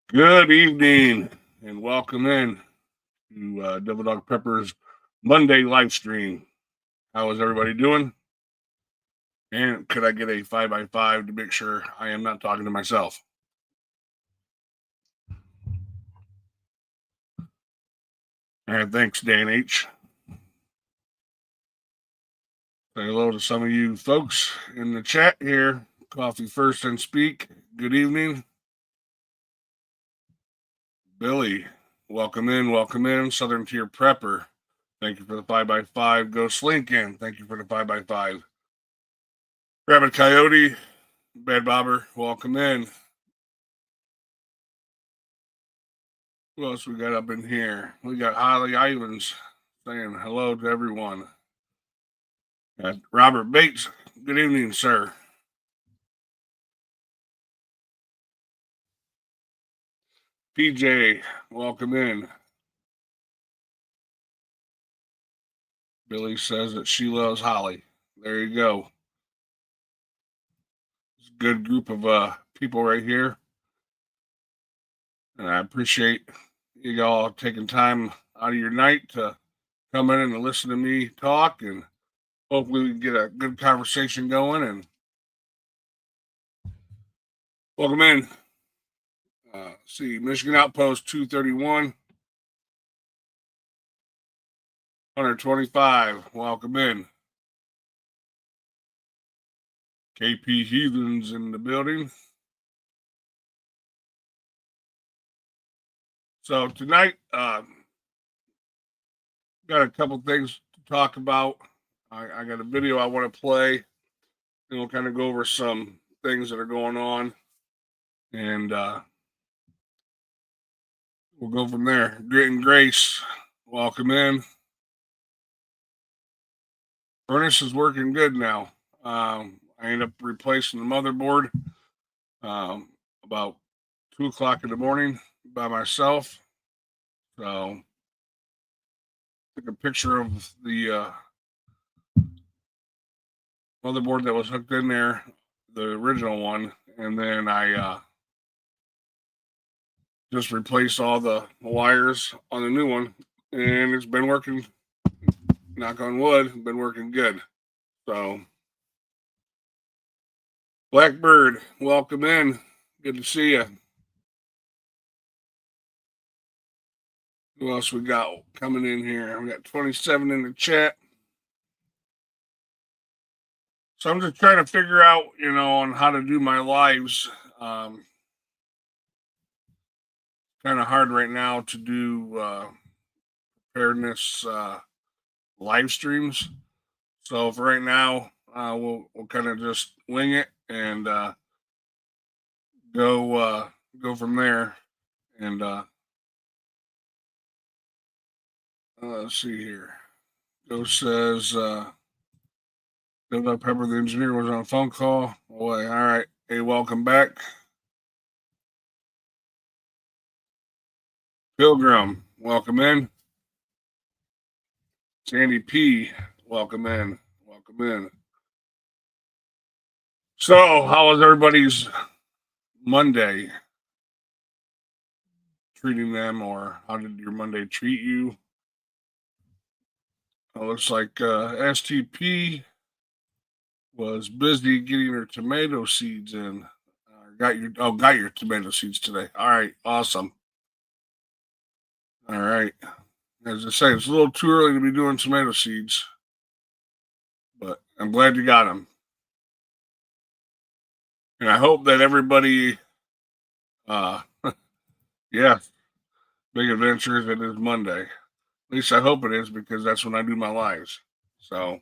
Good evening and welcome in to Devil Dog Pepper's Monday live stream. How is everybody doing? And could I get a 5x5 to make sure I am not talking to myself? All right, thanks, Dan H. Say hello to some of you folks in the chat here. Coffee First and Speak. Good evening. Billy, welcome in, welcome in. Southern Tier Prepper. Thank you for the 5x5. Ghost Lincoln, thank you for the 5x5. Rabbit Coyote, Bad Bobber, welcome in. Who else we got up in here? We got Holly Ivans saying hello to everyone. Got Robert Bates. Good evening, sir. PJ, welcome in. Billy says that she loves Holly. There you go. It's a good group of people right here. And I appreciate you all taking time out of your night to come in and listen to me talk, and hopefully we can get a good conversation going. And welcome in. See, Michigan Outpost 231, 125. Welcome in. KP Heathens in the building. So tonight, got a couple things to talk about. I got a video I want to play, and we'll kind of go over some things that are going on, and we'll go from there. Grit and Grace, welcome in. Furnace is working good now. I ended up replacing the motherboard about 2 o'clock in the morning by myself. So took a picture of the motherboard that was hooked in there, the original one, and then I just replaced all the wires on the new one, and it's been working. Knock on wood, been working good. So, Blackbird, welcome in. Good to see you. Who else we got coming in here? We got 27 in the chat. So I'm just trying to figure out, on how to do my lives. Kind of hard right now to do preparedness live streams. So for right now, we'll kind of just wing it and go from there. And let's see here. Go says Pepper the engineer was on a phone call. Boy, all right. Hey, welcome back. Pilgrim, welcome in. Sandy P, welcome in. Welcome in. So, how was everybody's Monday treating them, or how did your Monday treat you? It looks like STP was busy getting her tomato seeds in. Got your tomato seeds today. All right, awesome. All right. As I say, it's a little too early to be doing tomato seeds, but I'm glad you got them. And I hope that everybody, yeah, big adventures. It is Monday. At least I hope it is, because that's when I do my lives. So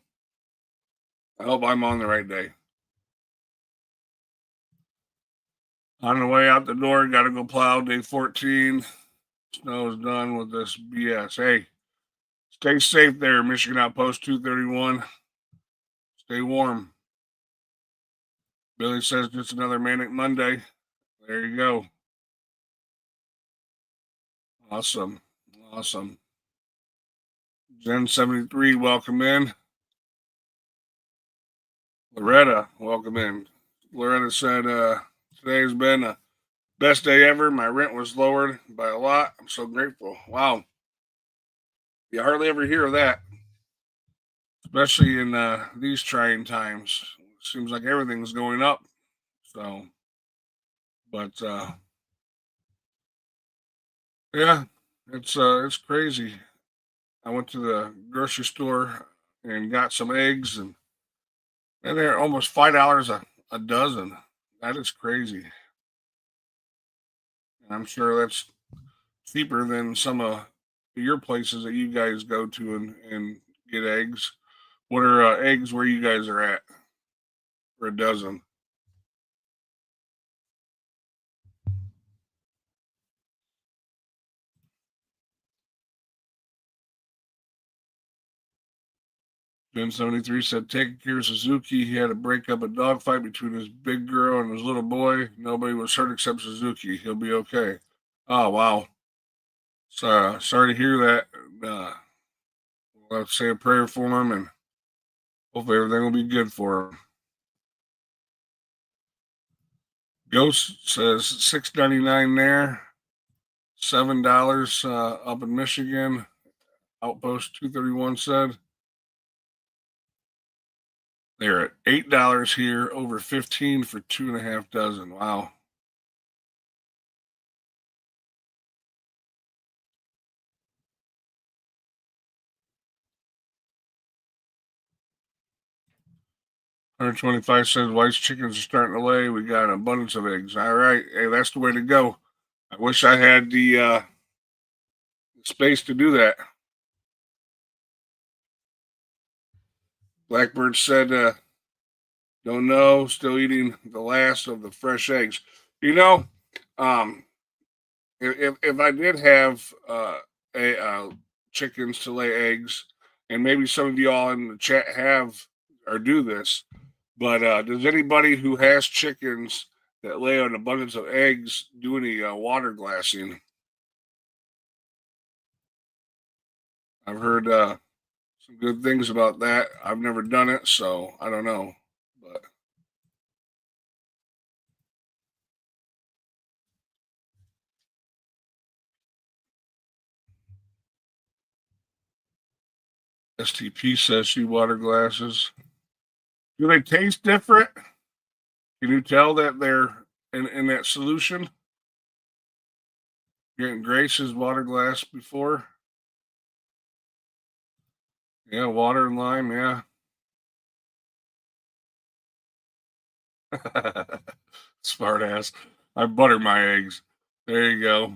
I hope I'm on the right day. On the way out the door, got to go plow day 14. Snow is done with this BS. Hey, stay safe there, Michigan Outpost 231. Stay warm. Billy says just another manic Monday. There you go. Awesome. Awesome. Jen 73, welcome in. Loretta, welcome in. Loretta said today's been a Best day ever. My rent was lowered by a lot. I'm so grateful. Wow. You hardly ever hear of that, especially in these trying times. Seems like everything's going up. So, but yeah, it's crazy. I went to the grocery store and got some eggs, and they're almost $5 a dozen. That is crazy. And I'm sure that's cheaper than some of your places that you guys go to and get eggs. What are eggs where you guys are at for a dozen? Ben 73 said, take care of Suzuki. He had a breakup, a dogfight between his big girl and his little boy. Nobody was hurt except Suzuki. He'll be okay. Oh, wow. So, sorry to hear that. We'll have to say a prayer for him, and hopefully everything will be good for him. Ghost says $6.99 there, $7 up in Michigan. Outpost 231 said they're at $8 here, over 15 for 2.5 dozen. Wow. $125 says White's chickens are starting to lay. We got an abundance of eggs. All right. Hey, that's the way to go. I wish I had the space to do that. Blackbird said, don't know, still eating the last of the fresh eggs. You know, um, if I did have a chickens to lay eggs, and maybe some of y'all in the chat have or do this, but does anybody who has chickens that lay an abundance of eggs do any water glassing? I've heard some good things about that. I've never done it, so I don't know. But STP says she water glasses. Do they taste different? Can you tell that they're in that solution? Getting Grace's water glass before. Yeah, water and lime. Yeah. Smart ass. I butter my eggs. There you go.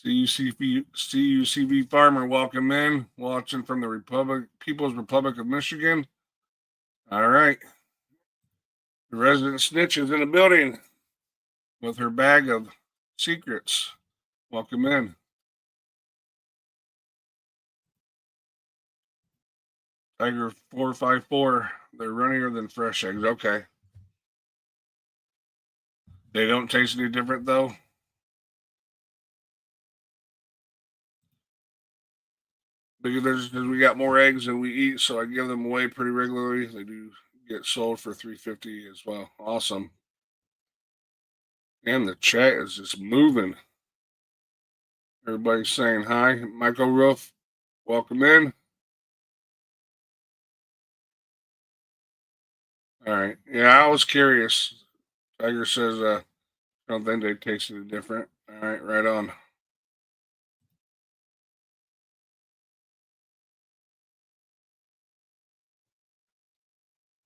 CUCV farmer, welcome in. Watching from the People's Republic of Michigan. All right. The resident snitch is in the building with her bag of secrets. Welcome in. Tiger 454. They're runnier than fresh eggs. Okay. They don't taste any different though. Because we got more eggs than we eat, so I give them away pretty regularly. They do get sold for $3.50 as well. Awesome. And the chat is just moving. Everybody's saying hi. Michael Roof, welcome in. All right. Yeah, I was curious. Tiger says, I don't think they tasted different. All right, right on.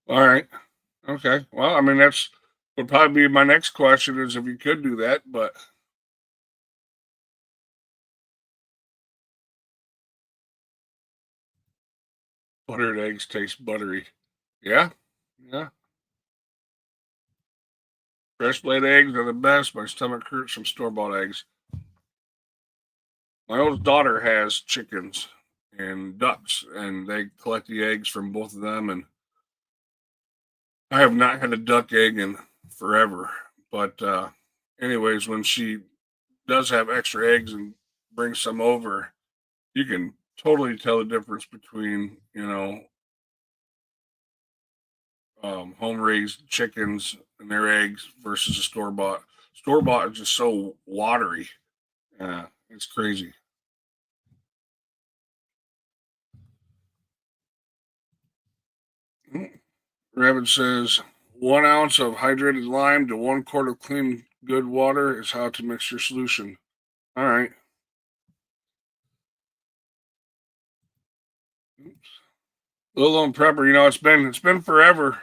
All right. Okay. Well, I mean, that's would probably be my next question is if you could do that, but buttered eggs taste buttery. Yeah. Yeah. Fresh laid eggs are the best. My stomach hurts from store bought eggs. My oldest daughter has chickens and ducks, and they collect the eggs from both of them. And I have not had a duck egg in forever. But, anyways, when she does have extra eggs and brings some over, you can totally tell the difference between, home raised chickens and their eggs versus a store bought. Store bought is just so watery. It's crazy. Rabbit says 1 ounce of hydrated lime to 1 quart of clean good water is how to mix your solution. All right. Oops. Little Lone Prepper, it's been forever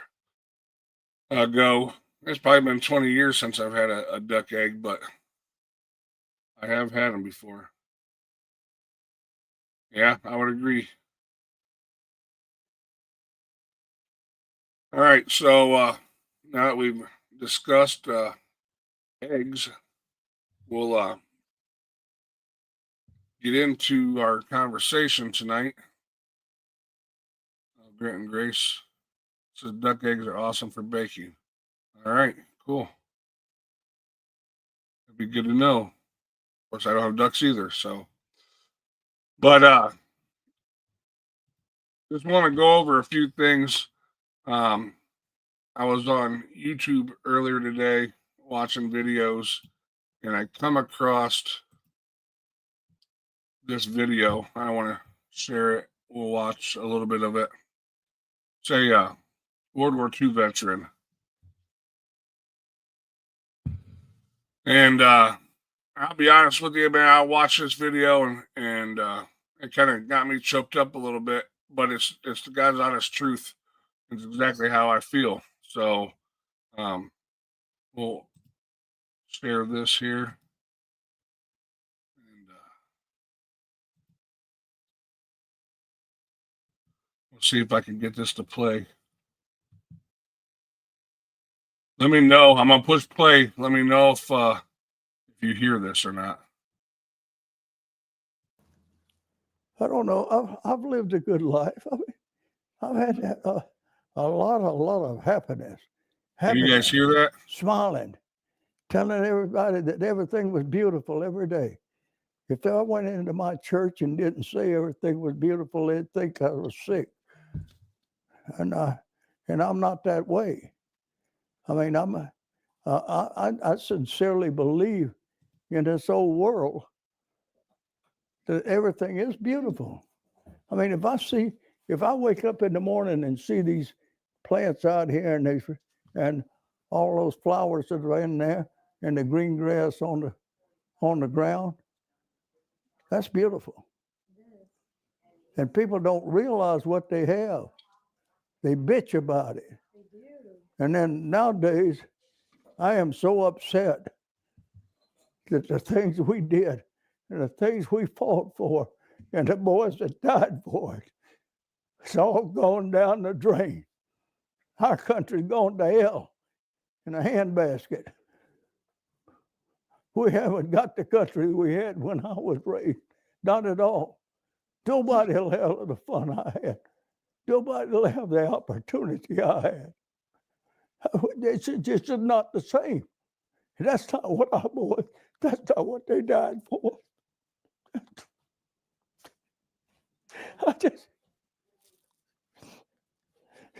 ago. It's probably been 20 years since I've had a duck egg, but I have had them before. Yeah, I would agree. All right, so now that we've discussed eggs, we'll get into our conversation tonight. Grant and Grace says duck eggs are awesome for baking. All right, cool. That'd be good to know. Of course, I don't have ducks either, so. But just want to go over a few things. I was on YouTube earlier today watching videos, and I come across this video. I want to share it. We'll watch a little bit of it. Say, World War II veteran. And I'll be honest with you, man. I watched this video and it kind of got me choked up a little bit. But it's the God's honest truth. It's exactly how I feel. So we'll share this here. And we'll see if I can get this to play. Let me know. I'm gonna push play. Let me know if you hear this or not. I don't know. I've lived a good life. I've had a lot of happiness. Can you guys hear that? Smiling, telling everybody that everything was beautiful every day. If I went into my church and didn't say everything was beautiful, they'd think I was sick. And I'm not that way. I mean, I sincerely believe in this old world that everything is beautiful. I mean, if I wake up in the morning and see these plants out here and all those flowers that are in there and the green grass on the ground, that's beautiful. And people don't realize what they have. They bitch about it. And then nowadays, I am so upset that the things we did and the things we fought for and the boys that died for it, it's all gone down the drain. Our country's gone to hell in a handbasket. We haven't got the country we had when I was raised. Not at all. Nobody will have the fun I had. Nobody will have the opportunity I had. It's just not the same. That's not what our boys, that's not what they died for.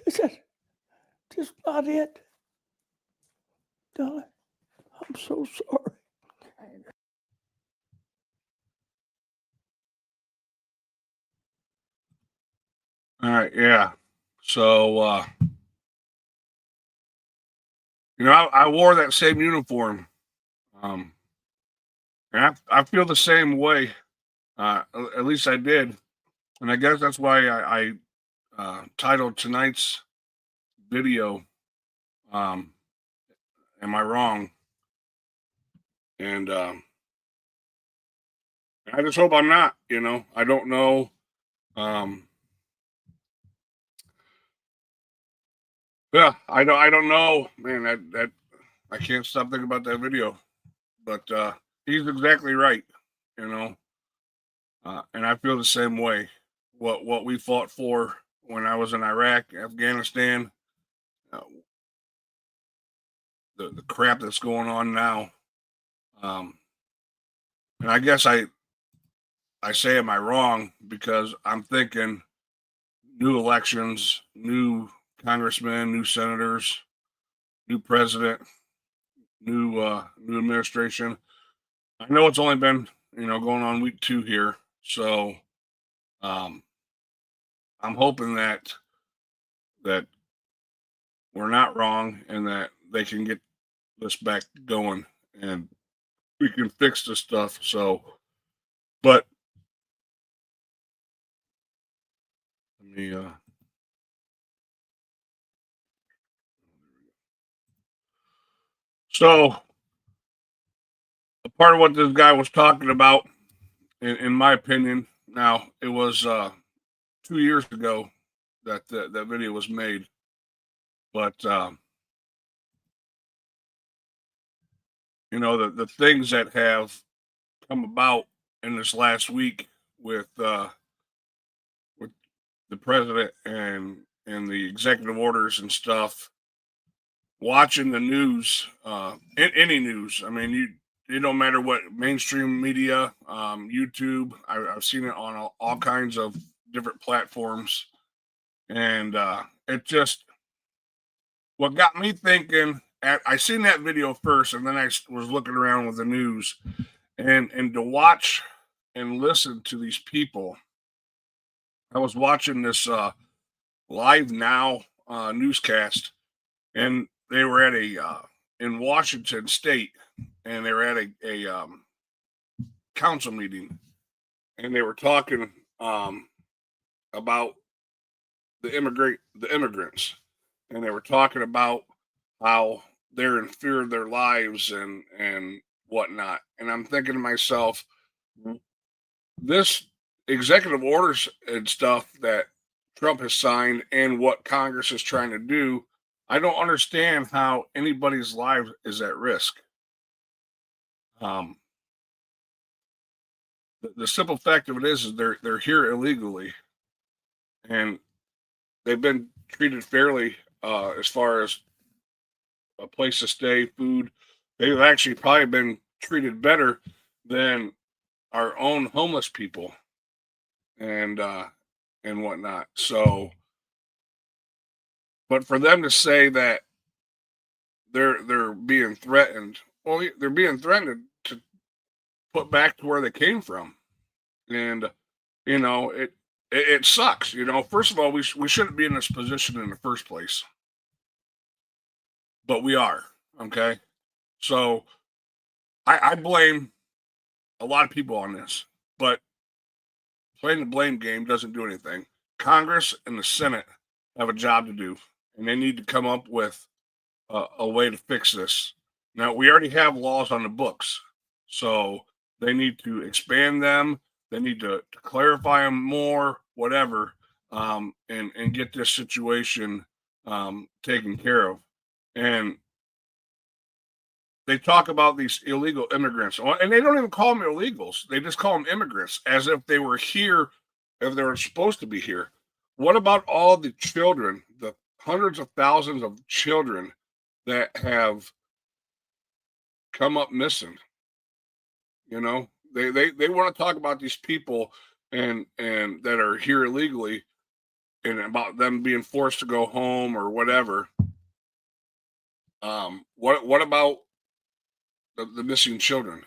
It's just not it. Darling, I'm so sorry. All right, yeah. So I wore that same uniform. And I feel the same way. At least I did. And I guess that's why I titled tonight's video, Am I Wrong? And I just hope I'm not, I don't know. Yeah, I don't know, man. That I can't stop thinking about that video. But he's exactly right, you know. And I feel the same way. What we fought for when I was in Iraq, Afghanistan, uh, the crap that's going on now. And I guess I say, am I wrong? Because I'm thinking new elections, new congressmen, new senators, new president, new administration. I know it's only been, going on week 2 here, so I'm hoping that we're not wrong and that they can get this back going and we can fix this stuff. So, but let me so a part of what this guy was talking about, in my opinion, now it was 2 years ago that that video was made, but the things that have come about in this last week with the president and the executive orders and stuff, watching the news, any news. I mean, it don't matter what mainstream media, YouTube. I've seen it on all kinds of different platforms, and it just what got me thinking. I seen that video first, and then I was looking around with the news, and to watch and listen to these people. I was watching this Live Now newscast, and they were at a in Washington State, and they were at a council meeting, and they were talking about the immigrants, and they were talking about how they're in fear of their lives and whatnot. And I'm thinking to myself, this executive orders and stuff that Trump has signed and what Congress is trying to do, I don't understand how anybody's life is at risk. The simple fact of it is they're here illegally, and they've been treated fairly as far as a place to stay, food. They've actually probably been treated better than our own homeless people and whatnot. So, but for them to say that they're being threatened, well, they're being threatened to put back to where they came from, and it sucks. First of all, we shouldn't be in this position in the first place, but we are. Okay, so I blame a lot of people on this, but playing the blame game doesn't do anything. Congress and the Senate have a job to do, and they need to come up with a way to fix this. Now, we already have laws on the books, so they need to expand them. They need to clarify them more, whatever, and get this situation taken care of. And they talk about these illegal immigrants, and they don't even call them illegals. They just call them immigrants, as if they were here, if they were supposed to be here. What about all the children, the hundreds of thousands of children that have come up missing? They want to talk about these people and that are here illegally, and about them being forced to go home or whatever. What about the missing children?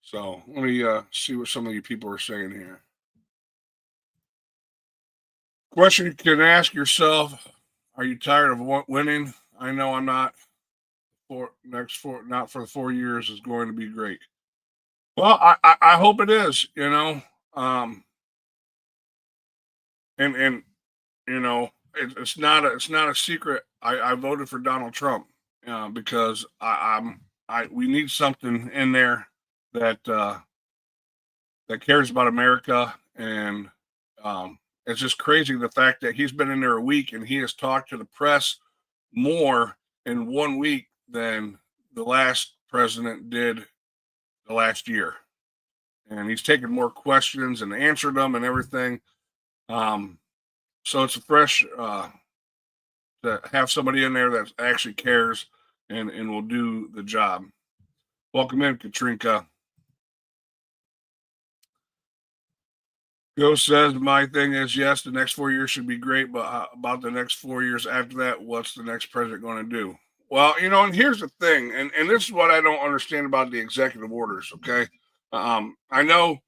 So let me see what some of you people are saying here. Question you can ask yourself: are you tired of winning? I know I'm not. Not for 4 years is going to be great. Well, I hope it is. And it's not a secret. I voted for Donald Trump because we need something in there that that cares about America, and it's just crazy the fact that he's been in there a week and he has talked to the press more in 1 week than the last president did the last year, and he's taken more questions and answered them and everything. So it's a fresh to have somebody in there that actually cares and will do the job. Welcome in, Katrinka. Ghost says, my thing is, yes, the next 4 years should be great, but about the next 4 years after that, what's the next president going to do? Well, and here's the thing, and this is what I don't understand about the executive orders, okay? I know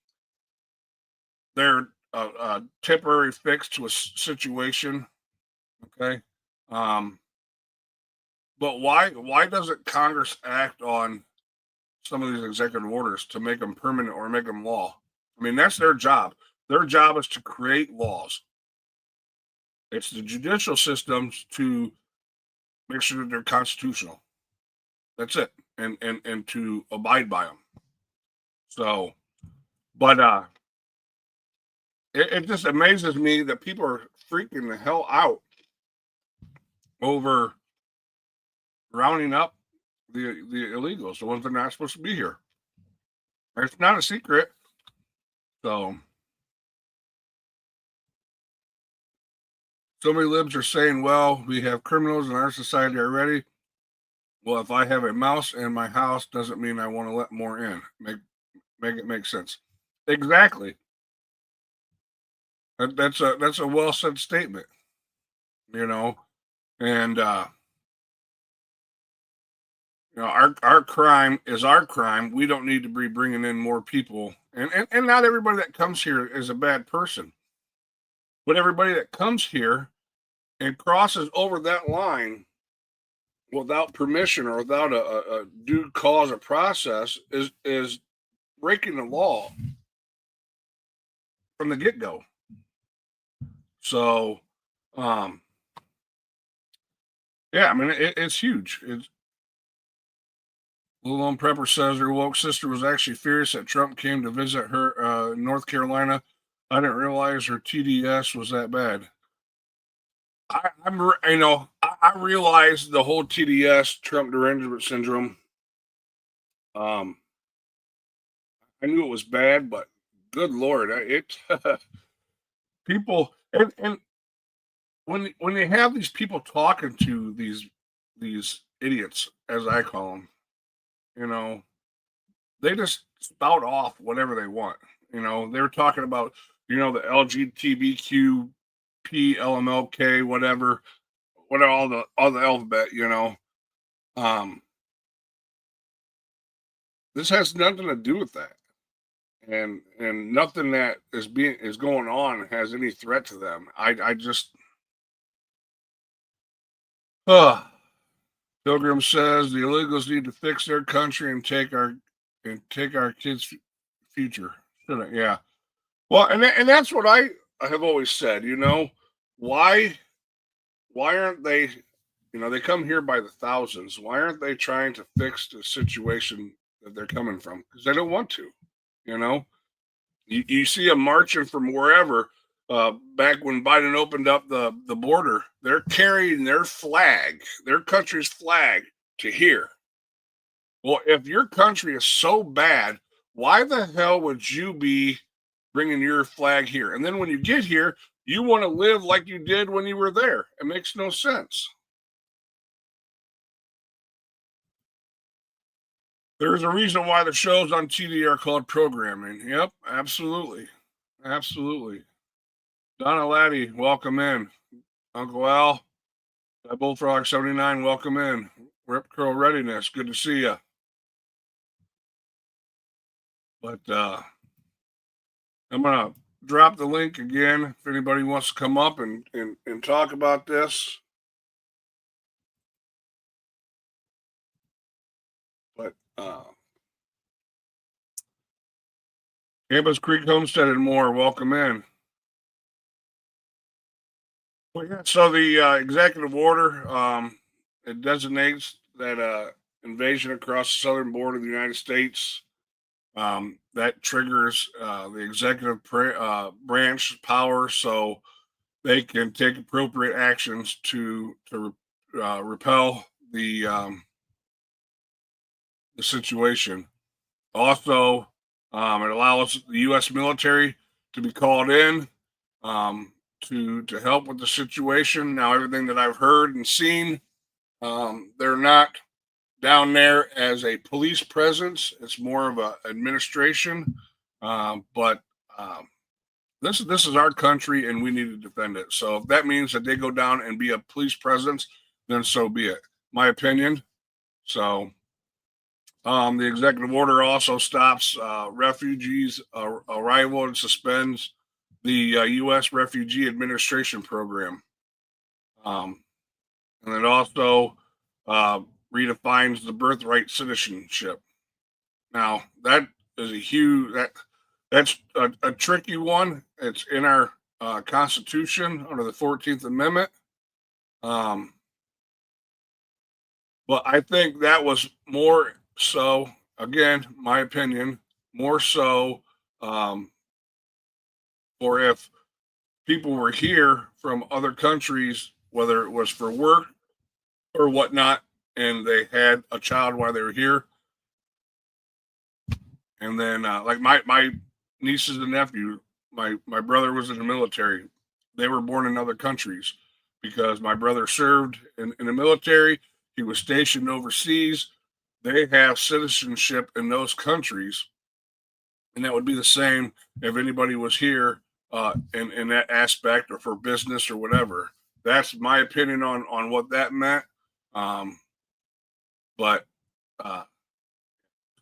they're a temporary fix to a situation, okay? But why doesn't Congress act on some of these executive orders to make them permanent or make them law? I mean, that's their job. Their job is to create laws. It's the judicial systems to make sure that they're constitutional. That's it, and to abide by them. So, but it just amazes me that people are freaking the hell out over rounding up the illegals, the ones that are not supposed to be here. It's not a secret. So many libs are saying, well, we have criminals in our society already. Well, if I have a mouse in my house, doesn't mean I want to let more in. Make it make sense. Exactly. That's a well said statement. And our crime is our crime. We don't need to be bringing in more people. And not everybody that comes here is a bad person. But everybody that comes here and crosses over that line without permission or without a due cause or process is breaking the law from the get-go. So, yeah, I mean, it's huge. Little Lone Prepper says her woke sister was actually furious that Trump came to visit her North Carolina. I didn't realize her TDS was that bad. I realized the whole TDS, Trump derangement syndrome. I knew it was bad, but good Lord, it people and when they have these people talking to these idiots, as I call them, they just spout off whatever they want. They're talking about the LGBTQ, LMLK, whatever all the alphabet. This has nothing to do with that, and nothing that is going on has any threat to them. I just Pilgrim says the illegals need to fix their country and take our kids' future. Yeah. Well, and that's what I have always said. Why aren't they? They come here by the thousands. Why aren't they trying to fix the situation that they're coming from? Because they don't want to. You see them marching from wherever. Back when Biden opened up the border, they're carrying their flag, their country's flag, to here. Well, if your country is so bad, why the hell would you be bringing your flag here? And then when you get here, you want to live like you did when you were there. It makes no sense. There's a reason why the shows on TV are called programming. Yep, absolutely. Absolutely. Donna Laddie, welcome in. Uncle Al, Bullfrog 79, welcome in. Rip Curl Readiness, good to see you. But I'm going to drop the link again if anybody wants to come up and talk about this. But Campus Creek Homestead and more, welcome in. Well, yeah, so the executive order, it designates that invasion across the southern border of the United States. That triggers the executive branch power, so they can take appropriate actions to repel the situation. Also, it allows the U.S. military to be called in to help with the situation. Now, everything that I've heard and seen, they're not down there as a police presence. It's more of an administration, but this is our country, and we need to defend it. So if that means that they go down and be a police presence, then so be it. My opinion. So the executive order also stops refugees' arrival and suspends the U.S. Refugee Administration Program. And it also redefines the birthright citizenship. Now, that is a huge, that's a tricky one. It's in our Constitution under the 14th Amendment. But I think that was more so, again, my opinion, more so for if people were here from other countries, whether it was for work or whatnot, and they had a child while they were here. And then like my nieces and nephew, my brother was in the military. They were born in other countries because my brother served in the military. He was stationed overseas. They have citizenship in those countries. And that would be the same if anybody was here in that aspect or for business or whatever. That's my opinion on what that meant. But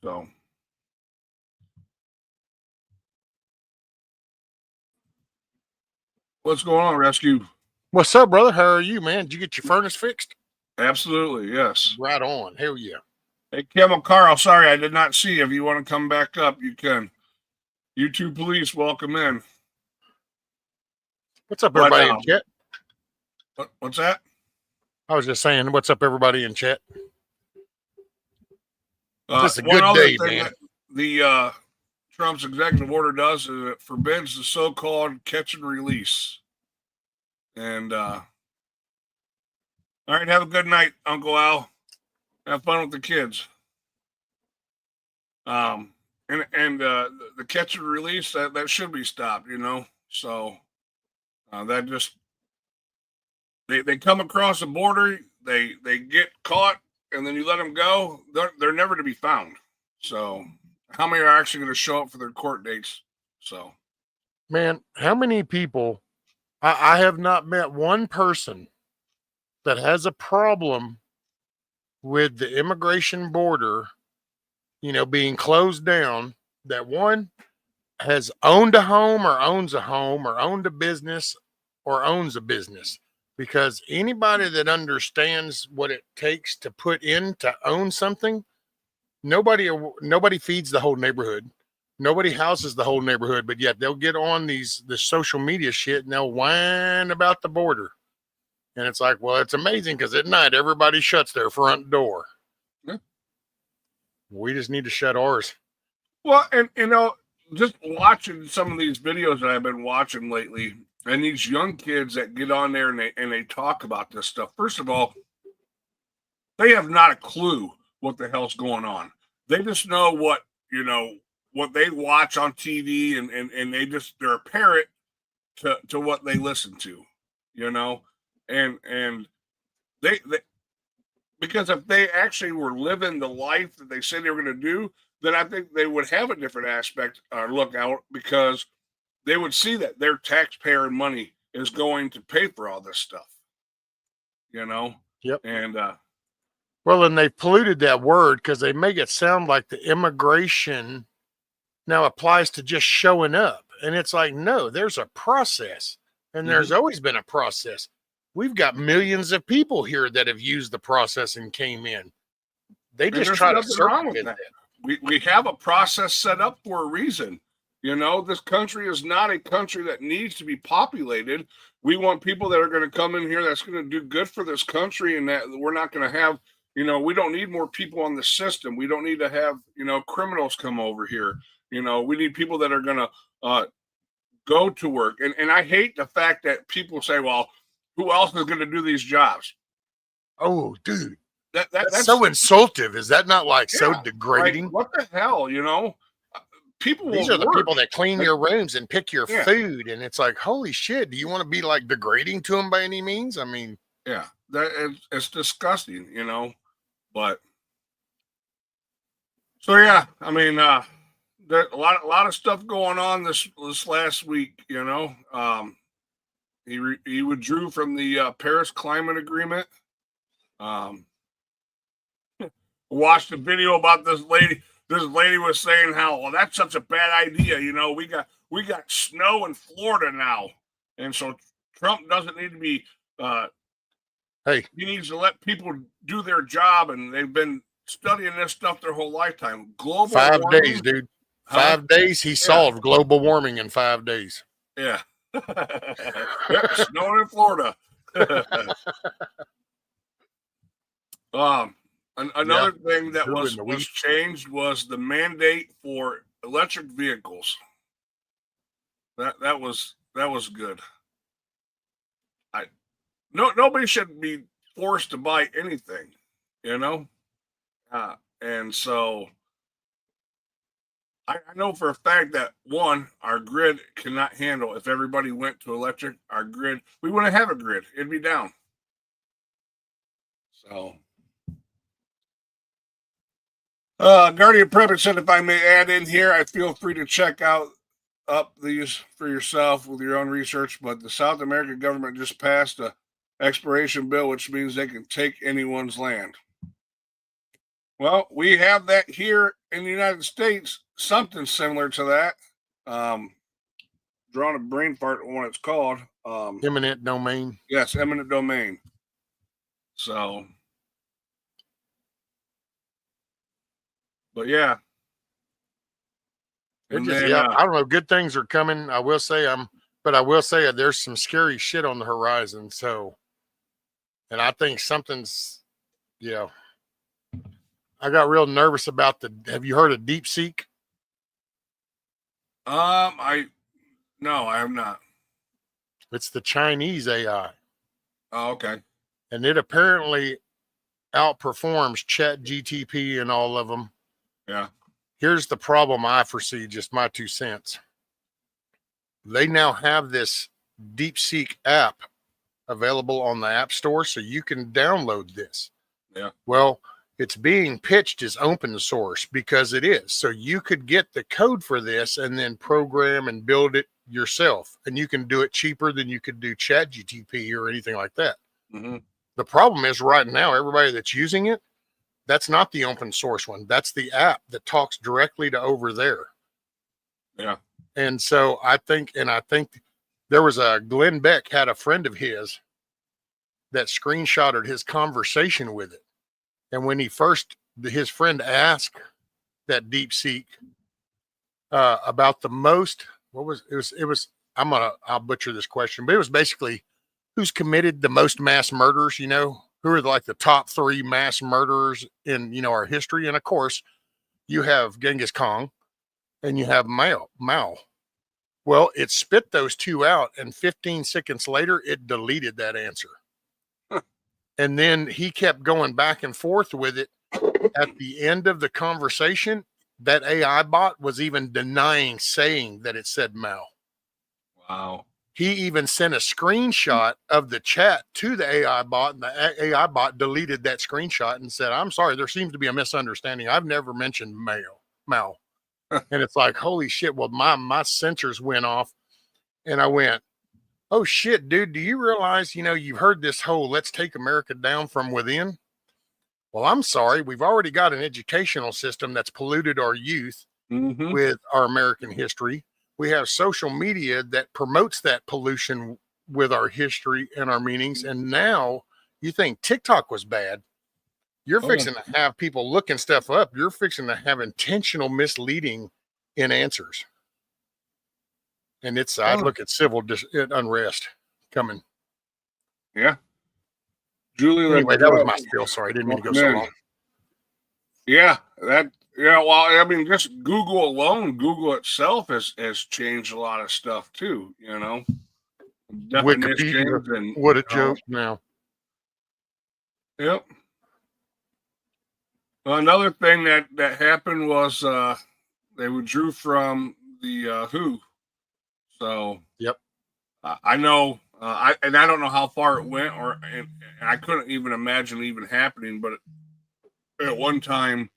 so what's going on, Rescue? What's up, brother? How are you, man? Did you get your furnace fixed? Absolutely, yes. Right on. Hell yeah. Hey, Camel Carl, sorry I did not see. If you want to come back up, you can. You two police, welcome in. What's up, everybody in chat? What's that? I was just saying, what's up, everybody in chat? This is a one good other day, thing man. that the Trump's executive order does is it forbids the so-called catch and release. And all right, have a good night, Uncle Al. Have fun with the kids. And the catch and release that should be stopped, you know. So that just they come across the border, they get caught, and then you let them go. They're never to be found. So how many are actually going to show up for their court dates? So, man, how many people? I have not met one person that has a problem with the immigration border, you know, being closed down, that one has owned a home or owns a home or owned a business or owns a business. Because anybody that understands what it takes to put in to own something, nobody feeds the whole neighborhood. Nobody houses the whole neighborhood, but yet they'll get on the social media shit and they'll whine about the border. And it's like, well, it's amazing because at night everybody shuts their front door. Yeah. We just need to shut ours. Well, and you know, just watching some of these videos that I've been watching lately, and these young kids that get on there and they talk about this stuff. First of all, they have not a clue what the hell's going on. They just know what they watch on TV, and they're a parrot to what they listen to, you know, and they because if they actually were living the life that they said they were going to do, then I think they would have a different aspect or look out, because they would see that their taxpayer money is going to pay for all this stuff, you know? Yep. And well, and they've polluted that word because they make it sound like the immigration now applies to just showing up. And it's like, no, there's a process, and there's always been a process. We've got millions of people here that have used the process and came in. They just try to circumvent that. We have a process set up for a reason. You know, this country is not a country that needs to be populated. We want people that are going to come in here that's going to do good for this country, and that we're not going to have, you know, we don't need more people on the system. We don't need to have, you know, criminals come over here. You know, we need people that are going to go to work. And I hate the fact that people say, well, who else is going to do these jobs? Oh, dude. That's so insultive. Is that not like so degrading? Like, what the hell, you know? These are the people that clean your rooms and pick your food, and it's like, holy shit, do you want to be like degrading to them by any means? I mean, yeah, it's disgusting, you know. But so yeah, I mean, There a lot of stuff going on this last week. He withdrew from the Paris Climate Agreement. Watched a video about this lady. This lady was saying how, well, that's such a bad idea. We got snow in Florida now, and so Trump doesn't need to be. Hey, he needs to let people do their job, and they've been studying this stuff their whole lifetime. Global 5 warming, days, dude. 5 days. He solved global warming in 5 days. Yeah. Yep, snowing in Florida. Another thing that was changed was the mandate for electric vehicles. That was good. Nobody should be forced to buy anything, and so I know for a fact that our grid cannot handle. If everybody went to electric, our grid, we wouldn't have a grid. It'd be down. So, Guardian Prep said, if I may add in here, I feel free to check up these for yourself with your own research. But the South American government just passed a expiration bill, which means they can take anyone's land. Well, we have that here in the United States, something similar to that. Drawing a brain fart on what it's called. Eminent domain. Yes, eminent domain. So, but yeah. I don't know. Good things are coming. I will say there's some scary shit on the horizon. So, and I think something's, I got real nervous about have you heard of DeepSeek? I have not. It's the Chinese AI. Oh, okay. And it apparently outperforms ChatGPT and all of them. Yeah. Here's the problem I foresee, just my 2 cents. They now have this DeepSeek app available on the App Store, so you can download this. Yeah. Well, it's being pitched as open source because it is. So you could get the code for this and then program and build it yourself. And you can do it cheaper than you could do ChatGPT or anything like that. Mm-hmm. The problem is right now, everybody that's using it, that's not the open source one. That's the app that talks directly to over there. Yeah. And so I think there was Glenn Beck had a friend of his that screenshotted his conversation with it. And when his friend asked that DeepSeek about I'll butcher this question, but it was basically who's committed the most mass murders, who are like the top 3 mass murderers in, our history. And of course you have Genghis Khan and you have Mao. Well, it spit those 2 out, and 15 seconds later, it deleted that answer. And then he kept going back and forth with it. At the end of the conversation, that AI bot was even denying saying that it said Mao. Wow. He even sent a screenshot of the chat to the AI bot, and the AI bot deleted that screenshot and said, I'm sorry, there seems to be a misunderstanding. I've never mentioned Mao. And it's like, holy shit. Well, my sensors went off and I went, oh shit, dude, do you realize, you've heard this whole let's take America down from within? Well, I'm sorry. We've already got an educational system that's polluted our youth with our American history. We have social media that promotes that pollution with our history and our meanings. And now you think TikTok was bad. You're fixing to have people looking stuff up. You're fixing to have intentional misleading in answers. And I look at civil unrest coming. Yeah. Julie. Anyway, that was my spiel. Sorry, I didn't mean to go so long. Yeah, well, I mean, just Google alone, Google itself has changed a lot of stuff too, Wikipedia, and what a joke now. Yep. Another thing that happened was they withdrew from the WHO. So yep, I know. I don't know how far it went, and I couldn't even imagine it even happening. But at one time,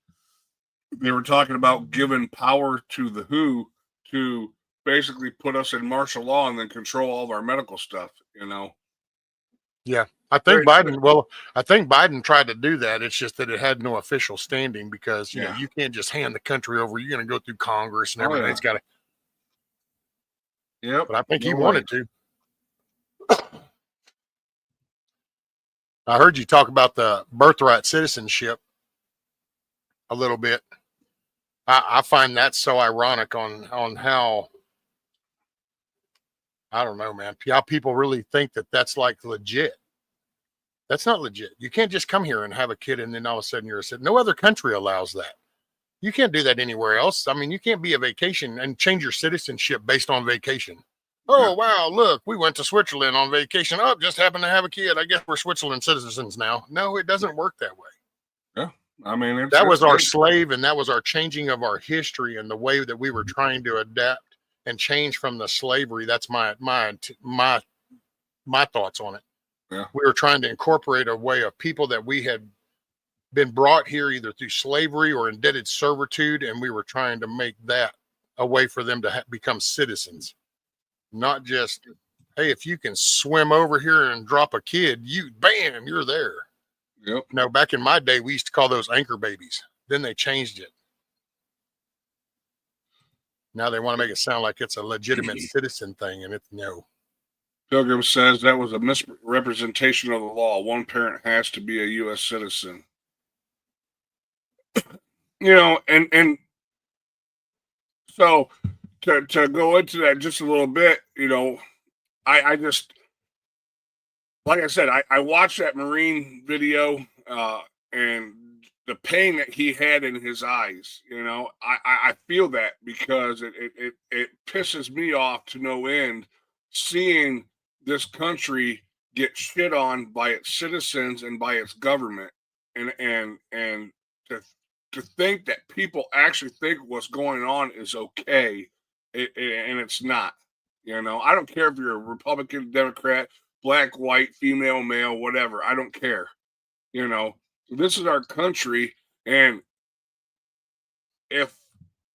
they were talking about giving power to the WHO to basically put us in martial law and then control all of our medical stuff, you know. Yeah. I think Biden tried to do that. It's just that it had no official standing because, you know, Yeah. you can't just hand the country over. You're going to go through Congress and Oh, everything. yeah. It's got to, Yep. but I think he No wanted way. to. I heard you talk about the birthright citizenship a little bit. I find that so ironic on how, I don't know, man, how people really think that that's like legit. That's not legit. You can't just come here and have a kid and then all of a sudden you're a citizen. No other country allows that. You can't do that anywhere else. I mean, you can't be a vacation and change your citizenship based on vacation. Oh, Yeah. wow, look, we went to Switzerland on vacation. Oh, just happened to have a kid. I guess we're Switzerland citizens now. No, it doesn't work that way. Yeah. I mean, That was our it's- slave, and that was our changing of our history and the way that we were trying to adapt and change from the slavery. That's my thoughts on it. Yeah. We were trying to incorporate a way of people that we had been brought here either through slavery or indebted servitude, and we were trying to make that a way for them to become citizens, not just, hey, if you can swim over here and drop a kid, you bam, you're there. Yep. No, back in my day, we used to call those anchor babies. Then they changed it. Now they want to make it sound like it's a legitimate citizen thing, and it's no. Pilgrim says that was a misrepresentation of the law. One parent has to be a U.S. citizen. You know, and so to go into that just a little bit, you know, I just, like I said, I watched that Marine video and the pain that he had in his eyes. You know, I feel that because it pisses me off to no end seeing this country get shit on by its citizens and by its government, and to think that people actually think what's going on is okay, and it's not. You know, I don't care if you're a Republican, Democrat, black, white, female, male, whatever. I don't care. You know, this is our country, and if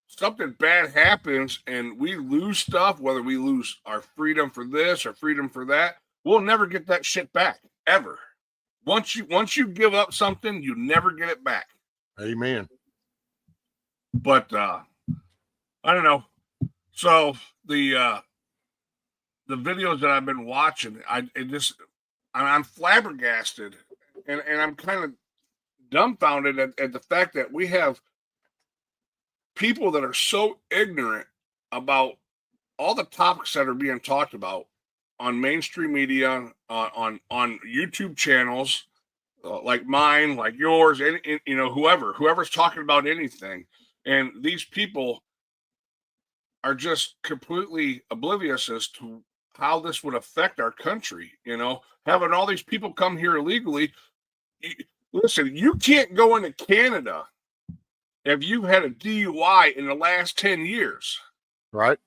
something bad happens and we lose stuff, whether we lose our freedom for this or freedom for that, we'll never get that shit back ever. Once you give up something, you never get it back. Amen. But I don't know. So the videos that I've been watching, I'm flabbergasted, and I'm kind of dumbfounded at the fact that we have people that are so ignorant about all the topics that are being talked about on mainstream media, on YouTube channels like mine, like yours, and you know, whoever's talking about anything, and these people are just completely oblivious as to how this would affect our country. You know, having all these people come here illegally. Listen, you can't go into Canada if you've had a DUI in the last 10 years. Right.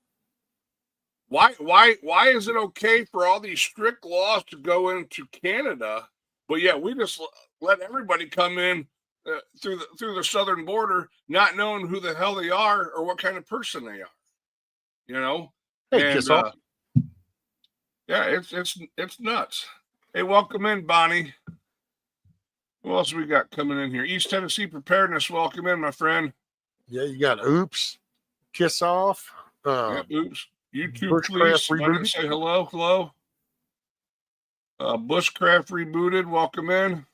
Why is it okay for all these strict laws to go into Canada, but yet we just let everybody come in through the southern border, not knowing who the hell they are or what kind of person they are? You know, Hey, and kiss off. yeah, it's nuts. Hey, welcome in, Bonnie. Who else we got coming in here? East Tennessee Preparedness, welcome in, my friend. Yeah, you got oops, kiss off. Yeah, oops. YouTube, Bushcraft please. Rebooted. Say hello. Hello. Bushcraft Rebooted, welcome in.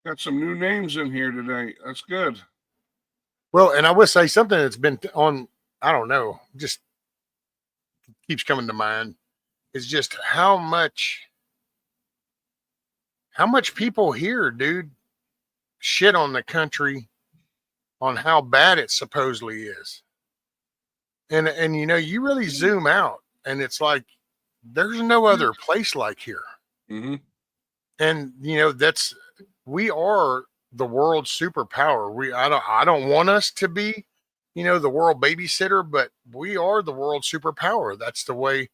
Got some new names in here today. That's good. Well, and I will say something that's been on, I don't know, just keeps coming to mind is just how much people here, dude, shit on the country on how bad it supposedly is. And you know, you really zoom out and it's like there's no other place like here. Mm-hmm. And you know, we are the world superpower. I don't want us to be, you know, the world babysitter, but we are the world superpower. That's the way.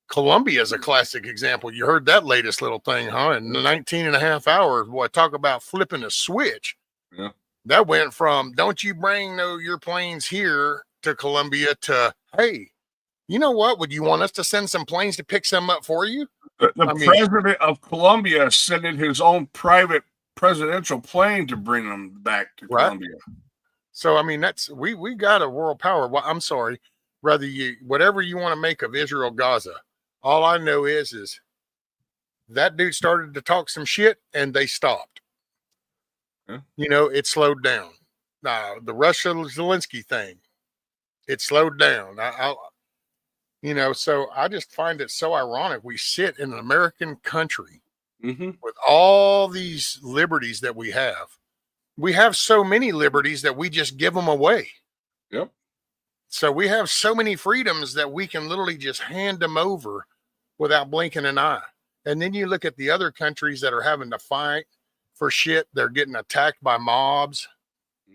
Colombia is a classic example. You heard that latest little thing, huh? In 19 and a half hours, boy, talk about flipping a switch. Yeah. That went from "Don't you bring your planes here" to Colombia to "Hey, you know what? Would you want us to send some planes to pick some up for you?" The I mean- president of Colombia sent in his own private presidential plane to bring them back to Right. Colombia. So I mean, that's we got a world power. Well, I'm sorry, whether you whatever you want to make of Israel, Gaza. All I know is that dude started to talk some shit and they stopped. Yeah. You know, it slowed down. Now the Russia Zelensky thing, it slowed down. You know, so I just find it so ironic. We sit in an American country Mm-hmm. with all these liberties that we have. We have so many liberties that we just give them away. Yep. So we have so many freedoms that we can literally just hand them over without blinking an eye. And then you look at the other countries that are having to fight for shit. They're getting attacked by mobs.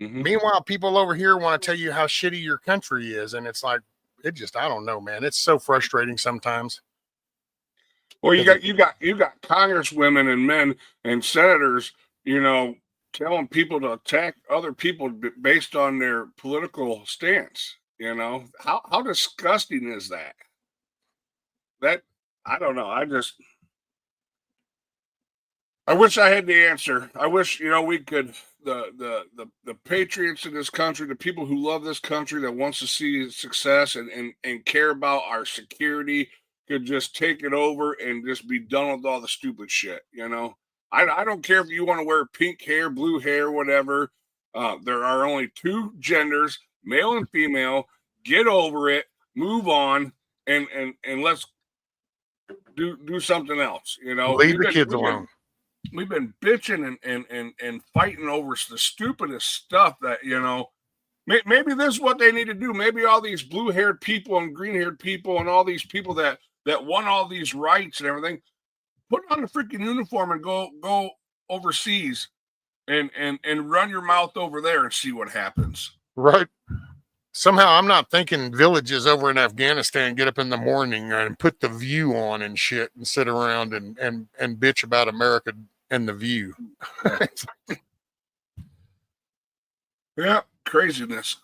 Mm-hmm. Meanwhile, people over here want to tell you how shitty your country is. And it's like, I don't know, man. It's so frustrating sometimes. Well, you got congresswomen and men and senators, you know, telling people to attack other people based on their political stance. You know, how disgusting is that? That I don't know. I wish I had the answer. I wish, you know, we could the patriots in this country, the people who love this country that wants to see success and care about our security could just take it over and just be done with all the stupid shit, you know. I don't care if you want to wear pink hair, blue hair, whatever. There are only two genders, male and female. Get over it, move on, and let's do something else. You know, Leave the kids alone. We've been bitching and fighting over the stupidest stuff that, you know, maybe this is what they need to do. Maybe all these blue-haired people and green-haired people and all these people that won all these rights and everything, put on a freaking uniform and go overseas and run your mouth over there and see what happens. Right. Somehow I'm not thinking villages over in Afghanistan get up in the morning and put the View on and shit and sit around and bitch about America and the View. Yeah, craziness.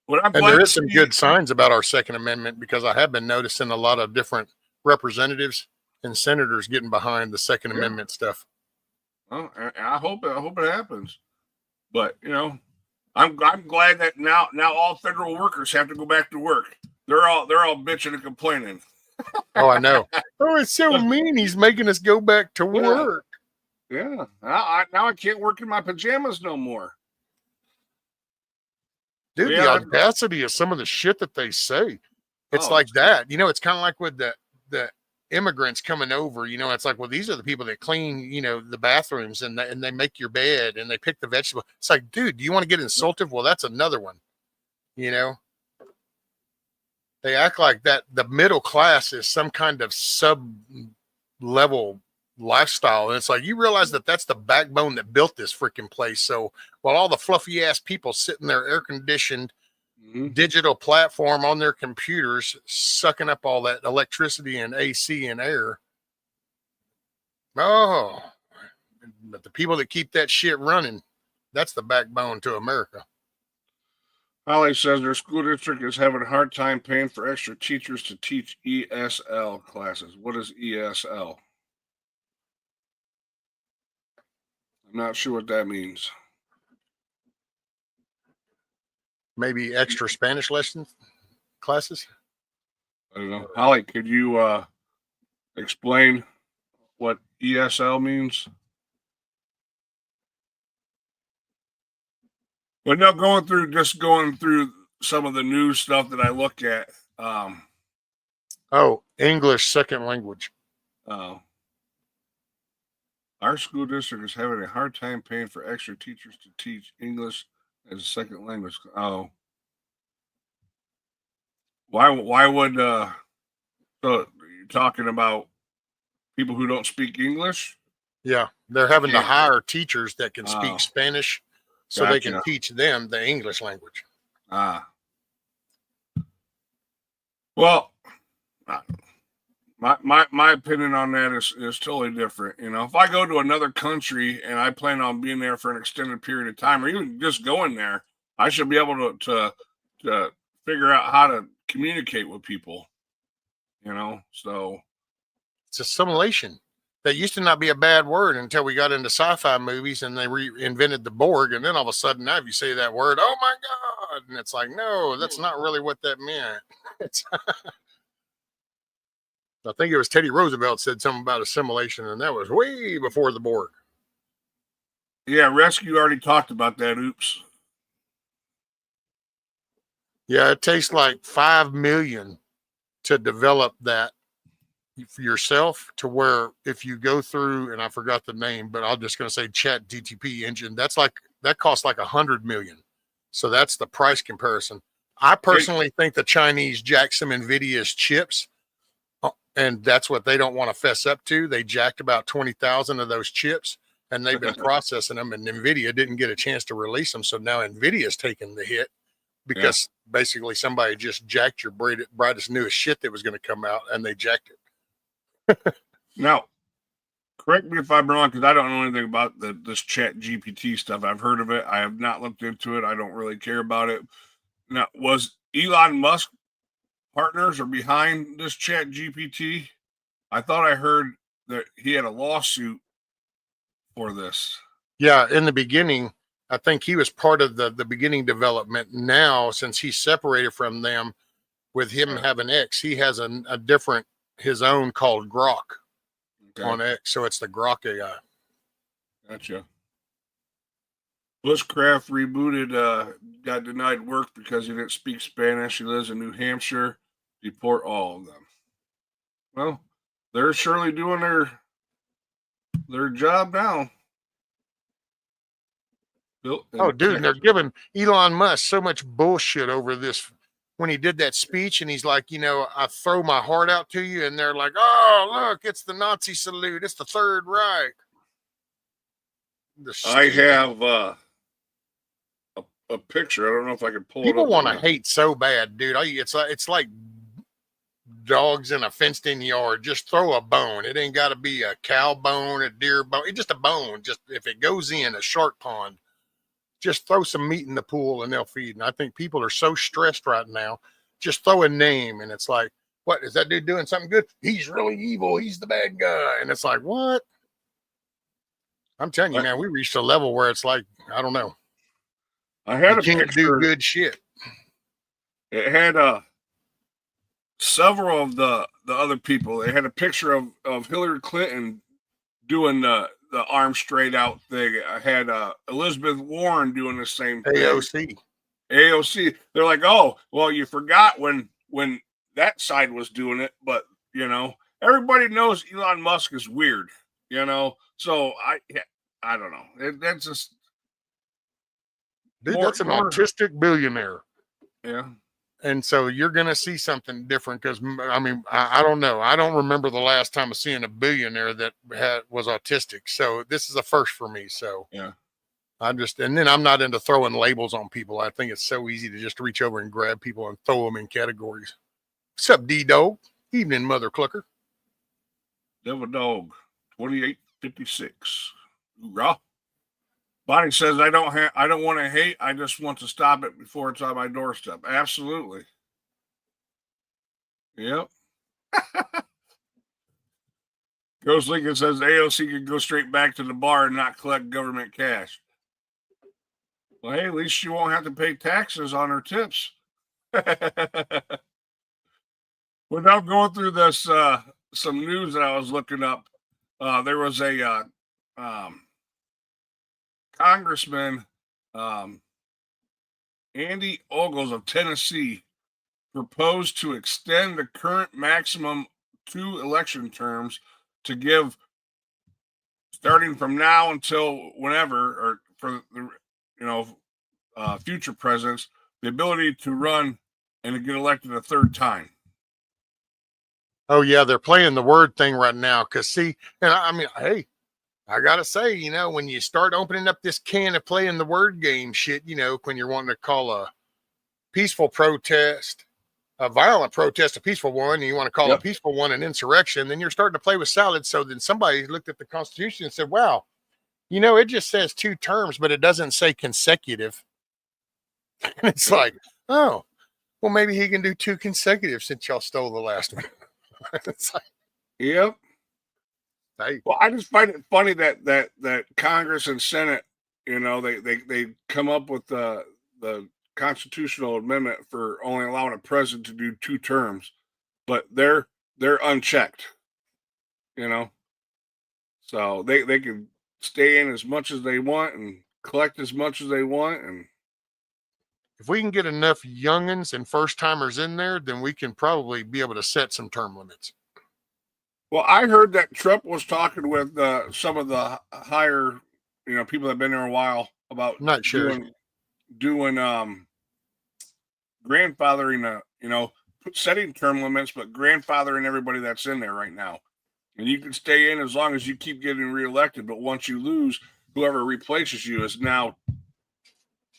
And there is some good signs about our Second Amendment, because I have been noticing a lot of different representatives and senators getting behind the Second Amendment stuff. Well, I hope it happens. But, you know, I'm glad that now all federal workers have to go back to work. They're all bitching and complaining. Oh, I know. Oh, it's so mean. He's making us go back to work. Yeah. Now I can't work in my pajamas no more. Dude, the audacity of some of the shit that they say. It's like that. You know, it's kind of like with the immigrants coming over. You know, it's like, well, these are the people that clean, you know, the bathrooms and they make your bed and they pick the vegetable. It's like, dude, do you want to get insulted? Well, that's another one. You know, they act like that the middle class is some kind of sub-level lifestyle. And it's like, you realize that that's the backbone that built this freaking place. So while all the fluffy ass people sit in their air-conditioned digital platform on their computers, sucking up all that electricity and AC and air. Oh, but the people that keep that shit running, that's the backbone to America. Holly says their school district is having a hard time paying for extra teachers to teach ESL classes. What is ESL? I'm not sure what that means. Maybe extra Spanish lessons classes. I don't know. Holly, could you explain what ESL means? But no, going through some of the news stuff that I look at. English second language. Our school district is having a hard time paying for extra teachers to teach English as a second language. Oh, why would so you're talking about people who don't speak English? Yeah, they're having to hire teachers that can speak Spanish so they can teach them the English language. Well, My opinion on that is totally different. You know, if I go to another country and I plan on being there for an extended period of time, or even just going there, I should be able to figure out how to communicate with people. You know, so It's assimilation. That used to not be a bad word until we got into sci-fi movies and they reinvented the Borg, and then all of a sudden now if you say that word, oh my god, and it's like, no, that's not really what that meant. It's I think it was Teddy Roosevelt said something about assimilation, and that was way before the Borg. yeah, rescue already talked about that. Oops. Yeah, it takes like 5 million to develop that for yourself, to where if you go through, and I forgot the name, but I'm just going to say Chat GTP engine, that costs like 100 million. So that's the price comparison. I personally think the Chinese jacked some NVIDIA's chips, and that's what they don't want to fess up to. They jacked about 20,000 of those chips, and they've been processing them, and NVIDIA didn't get a chance to release them. So now NVIDIA's taking the hit because basically somebody just jacked your brightest, newest shit that was going to come out, and they jacked it. Now, correct me if I'm wrong, because I don't know anything about this Chat GPT stuff. I've heard of it. I have not looked into it. I don't really care about it. Now, was Elon Musk partners or behind this Chat GPT? I thought I heard that he had a lawsuit for this. Yeah, in the beginning, I think he was part of the beginning development. Now, since he's separated from them, with him having X, he has a different, his own called Grok on X. So it's the Grok AI. Gotcha. Bushcraft rebooted, got denied work because he didn't speak Spanish. He lives in New Hampshire. Deport all of them. Well, they're surely doing their job now. Oh, dude, and they're giving Elon Musk so much bullshit over this when he did that speech, and he's like, you know, I throw my heart out to you, and they're like, oh, look, it's the Nazi salute. It's the Third Reich. I have a picture. I don't know if I can pull it up. People want to hate so bad, dude. It's like dogs in a fenced-in yard. Just throw a bone. It ain't got to be a cow bone, a deer bone. It's just a bone. Just if it goes in a shark pond, just throw some meat in the pool and they'll feed. And I think people are so stressed right now. Just throw a name, and it's like, what is that dude doing something good? He's really evil. He's the bad guy. And it's like, what? I'm telling you, man, we reached a level where it's like, I don't know. I had you can't do good shit. It had several of the other people. It had a picture of Hillary Clinton doing the arm straight out thing. I had Elizabeth Warren doing the same thing. AOC. They're like, oh, well, you forgot when that side was doing it, but you know, everybody knows Elon Musk is weird, you know. So I don't know. That's just, dude, that's an autistic billionaire. Yeah. And so you're going to see something different because, I mean, I don't know. I don't remember the last time of seeing a billionaire that was autistic. So this is a first for me. So yeah, and then I'm not into throwing labels on people. I think it's so easy to just reach over and grab people and throw them in categories. What's up, D-Dog? Evening, Mother Clucker. Devil Dog, 2856. Hoorah. Bonnie says, I don't want to hate. I just want to stop it before it's on my doorstep. Absolutely. Yep. Ghost Lincoln says AOC can go straight back to the bar and not collect government cash. Well, hey, at least she won't have to pay taxes on her tips. Without going through this, some news that I was looking up, there was a Congressman Andy Ogles of Tennessee proposed to extend the current maximum 2 election terms to give, starting from now until whenever, or for the future presidents, the ability to run and to get elected a third time. Oh yeah, they're playing the word thing right now. Cause see, and I mean, hey, I gotta say, you know, when you start opening up this can of playing the word game shit, you know, when you're wanting to call a peaceful protest a violent protest a peaceful one, and you want to call a Yep. peaceful one an insurrection, then you're starting to play with salad. So then somebody looked at the Constitution and said, wow, you know, it just says 2 terms, but it doesn't say consecutive. And it's Yep. like, oh, well, maybe he can do 2 consecutive since y'all stole the last one. It's like, Yep. hey, Well, I just find it funny that Congress and Senate, you know, they come up with the constitutional amendment for only allowing a president to do 2 terms, but they're unchecked, you know. So they can stay in as much as they want and collect as much as they want, and if we can get enough youngins and first timers in there, then we can probably be able to set some term limits. well, I heard that Trump was talking with some of the higher, you know, people that have been there a while about Not sure. doing grandfathering, you know, setting term limits, but grandfathering everybody that's in there right now. And you can stay in as long as you keep getting reelected, but once you lose, whoever replaces you is now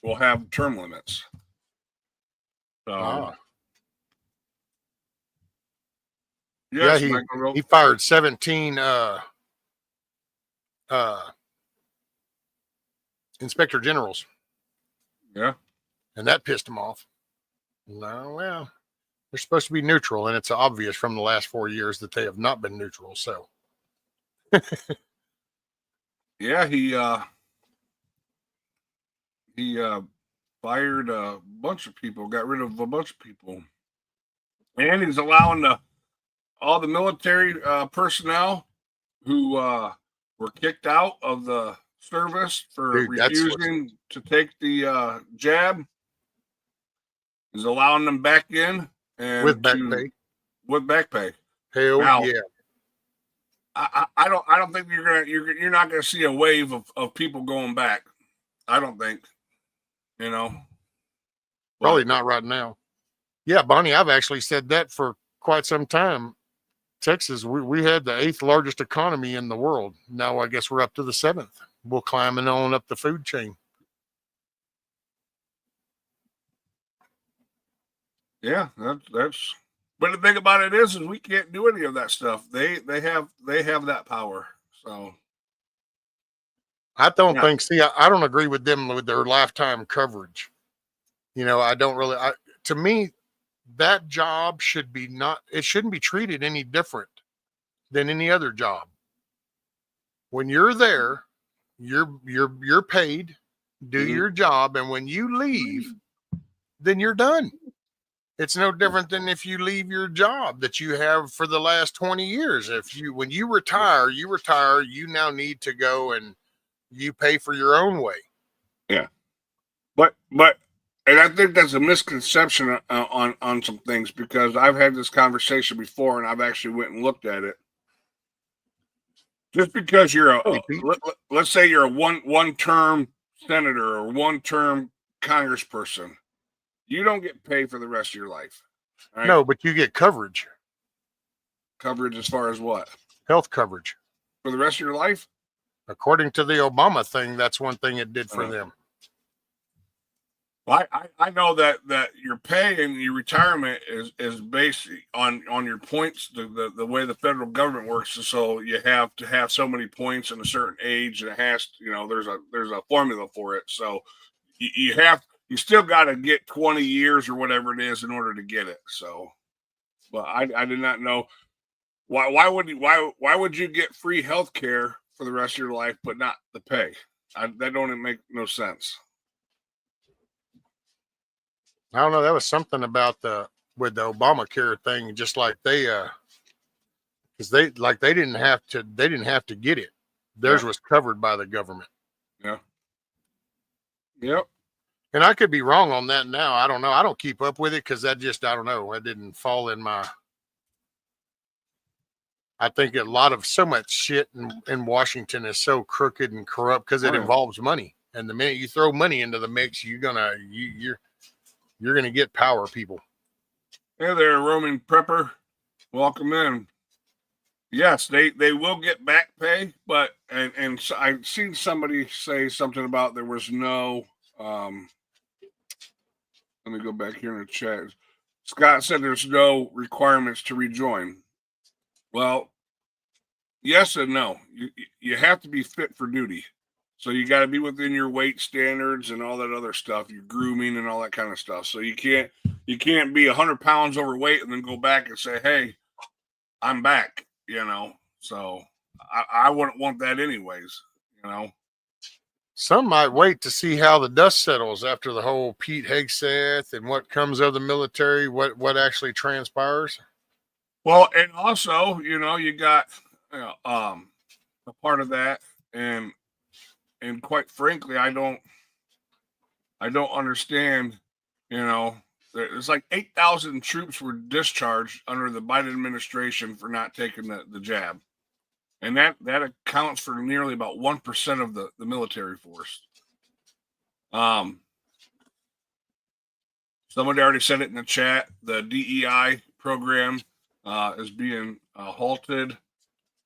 will have term limits. So yes, yeah, Michael, he fired 17 inspector generals, yeah. and that pissed him off. No, well, they're supposed to be neutral, and it's obvious from the last 4 years that they have not been neutral. So Yeah, he fired a bunch of people, got rid of a bunch of people, and he's allowing all the military personnel who were kicked out of the service for Dude, that's what's- refusing to take the jab. He's allowing them back in and with back pay. with back pay. Hell Now, yeah. I don't think you're not gonna see a wave of people going back. I don't think, you know. Probably not right now. Yeah, Bonnie, I've actually said that for quite some time. Texas, we had the 8th largest economy in the world. Now I guess we're up to the 7th. We're climbing on up the food chain. Yeah, that's. But the thing about it is we can't do any of that stuff. They have that power. So I don't Yeah. think. See, I don't agree with them with their lifetime coverage. You know, I don't really. To me, that job should be not. It shouldn't be treated any different than any other job. When you're there, you're paid, do Mhm. your job, and when you leave, then you're done. It's no different than if you leave your job that you have for the last 20 years. When you retire, you now need to go and you pay for your own way. but and I think that's a misconception on some things, because I've had this conversation before and I've actually went and looked at it. Just because you're Hey, Pete. let's say you're a one term senator or one term congressperson, you don't get paid for the rest of your life. All right? No, but you get coverage, Coverage as far as what? health coverage. For the rest of your life? According to the Obama thing, that's one thing it did for Uh-huh. them. Well, I know that your pay and your retirement is based on your points. The way the federal government works is so you have to have so many points in a certain age, and it has to, you know, there's a formula for it. So you still got to get 20 years or whatever it is in order to get it. So, but I did not know why would you get free health care for the rest of your life but not the pay? That don't make no sense. I don't know. That was something about with the Obamacare thing, just like because they didn't have to get it. Theirs was covered by the government. Yeah. Yep. And I could be wrong on that now. I don't know. I don't keep up with it because I don't know. It didn't fall in my. I think a lot of so much shit in Washington is so crooked and corrupt because it Oh, yeah. involves money. And the minute you throw money into the mix, you're gonna get power, people. Hey there, Roman Prepper. Welcome in. Yes, they will get back pay, but and so I've seen somebody say something about there was no let me go back here in the chat. Scott said there's no requirements to rejoin. Well, yes and no. You have to be fit for duty. So you got to be within your weight standards and all that other stuff, your grooming and all that kind of stuff. So you can't be 100 pounds overweight and then go back and say, "Hey, I'm back." So I wouldn't want that anyways. Some might wait to see how the dust settles after the whole Pete Hegseth and what comes of the military, what actually transpires. Well, and also, you got a part of that, and quite frankly, I don't understand. There's like 8,000 troops were discharged under the Biden administration for not taking the jab, and that accounts for nearly about 1% of the military force. Somebody already said it in the chat. The DEI program is being halted.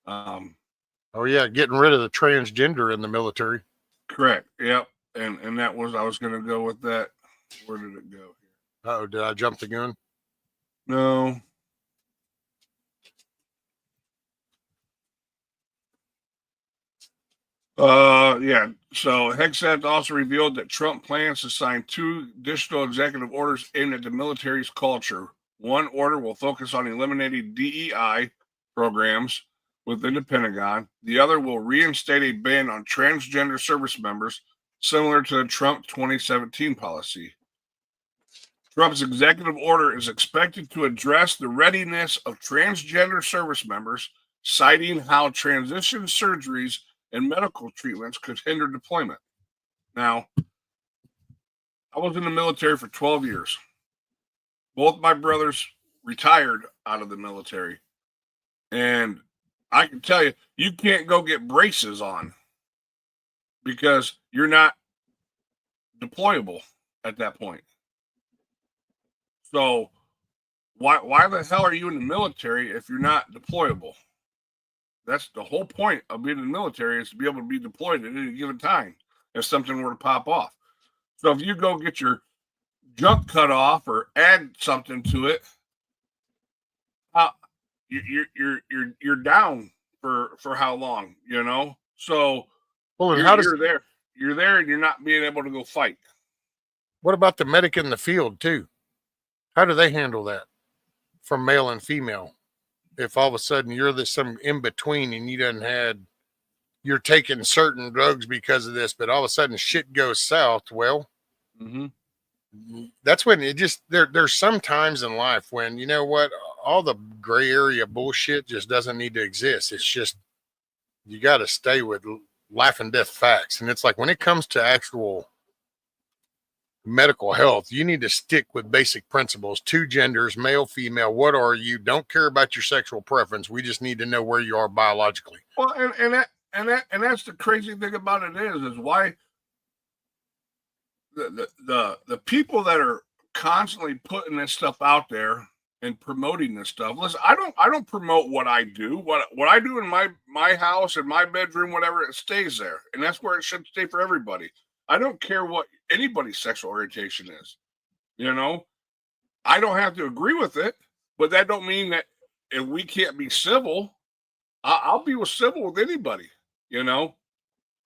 Oh yeah, getting rid of the transgender in the military. Correct. Yep. And that was, I was going to go with that. Where did it go? Oh, did I jump the gun? No. Yeah. So Hegseth also revealed that Trump plans to sign 2 additional executive orders aimed at the military's culture. One order will focus on eliminating DEI programs within the Pentagon. The other will reinstate a ban on transgender service members, similar to the Trump 2017 policy. Trump's executive order is expected to address the readiness of transgender service members, citing how transition surgeries and medical treatments could hinder deployment. Now, I was in the military for 12 years. Both my brothers retired out of the military. And I can tell you, you can't go get braces on because you're not deployable at that point. So why the hell are you in the military if you're not deployable? That's the whole point of being in the military, is to be able to be deployed at any given time if something were to pop off. So if you go get your junk cut off or add something to it, you're down for how long, So Well, and how does you're there and you're not being able to go fight. what about the medic in the field too? How do they handle that from male and female? If all of a sudden you're some in between and you're taking certain drugs because of this, but all of a sudden shit goes south. Well, that's when it just there's some times in life when, you know what, all the gray area bullshit just doesn't need to exist. It's just, you got to stay with life and death facts. And it's like, when it comes to actual medical health, you need to stick with basic principles. 2 genders, male, female. What are you? Don't care about your sexual preference. We just need to know where you are biologically. Well, and that's the crazy thing about it is why the people that are constantly putting this stuff out there and promoting this stuff. Listen, I don't promote what I do. What I do in my house, in my bedroom, whatever, it stays there, and that's where it should stay for everybody. I don't care what anybody's sexual orientation is. I don't have to agree with it, but that don't mean that if we can't be civil, I'll be civil with anybody.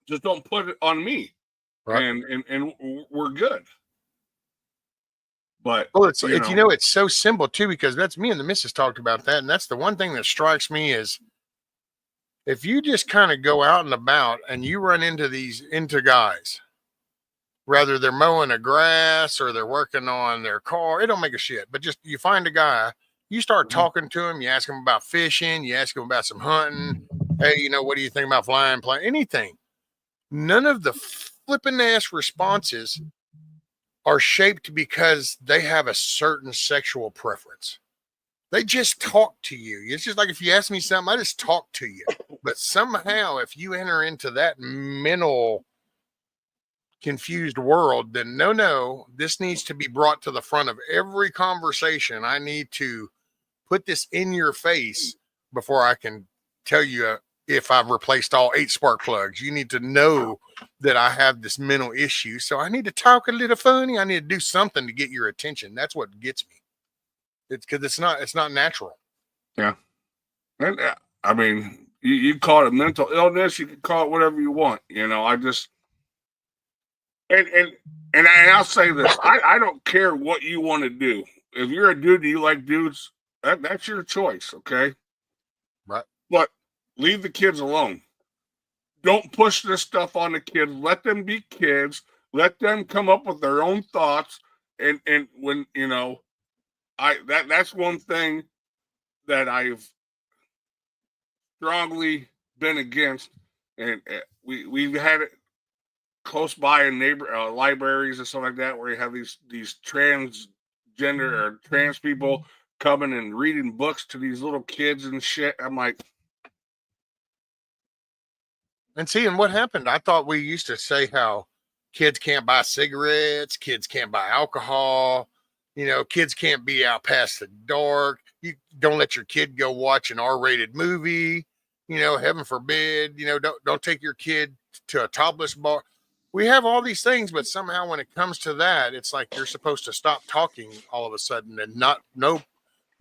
Just don't put it on me, right? And we're good. But well, it's so simple too, because that's me and the missus talked about that, and that's the one thing that strikes me is, if you just kind of go out and about and you run into guys, whether they're mowing the grass or they're working on their car, it don't make a shit. But just, you find a guy, you start talking to him, you ask him about fishing, you ask him about some hunting. Hey, what do you think about flying, playing, anything? None of the flipping ass responses are shaped because they have a certain sexual preference. They just talk to you. It's just like, if you ask me something, I just talk to you. But somehow, if you enter into that mental confused world, then no, this needs to be brought to the front of every conversation. I need to put this in your face before I can tell you if I've replaced all 8 spark plugs. You need to know that I have this mental issue. So I need to talk a little funny. I need to do something to get your attention. That's what gets me. It's because it's not natural. And I mean, you call it mental illness, you can call it whatever you want. You know, I just and I'll say this: I don't care what you want to do. If you're a dude and you like dudes, that's your choice, okay? Right. But leave the kids alone. Don't push this stuff on the kids. Let them be kids. Let them come up with their own thoughts. And when you know, that's one thing that I've strongly been against. And we've had it close by in libraries and stuff like that, where you have these transgender or trans people coming and reading books to these little kids and shit. I'm like, And seeing what happened, I thought we used to say how kids can't buy cigarettes, kids can't buy alcohol, you know, kids can't be out past the dark. You don't let your kid go watch an R-rated movie, you know, heaven forbid, you know, don't take your kid to a topless bar. We have all these things, but somehow when it comes to that, it's like you're supposed to stop talking all of a sudden and not know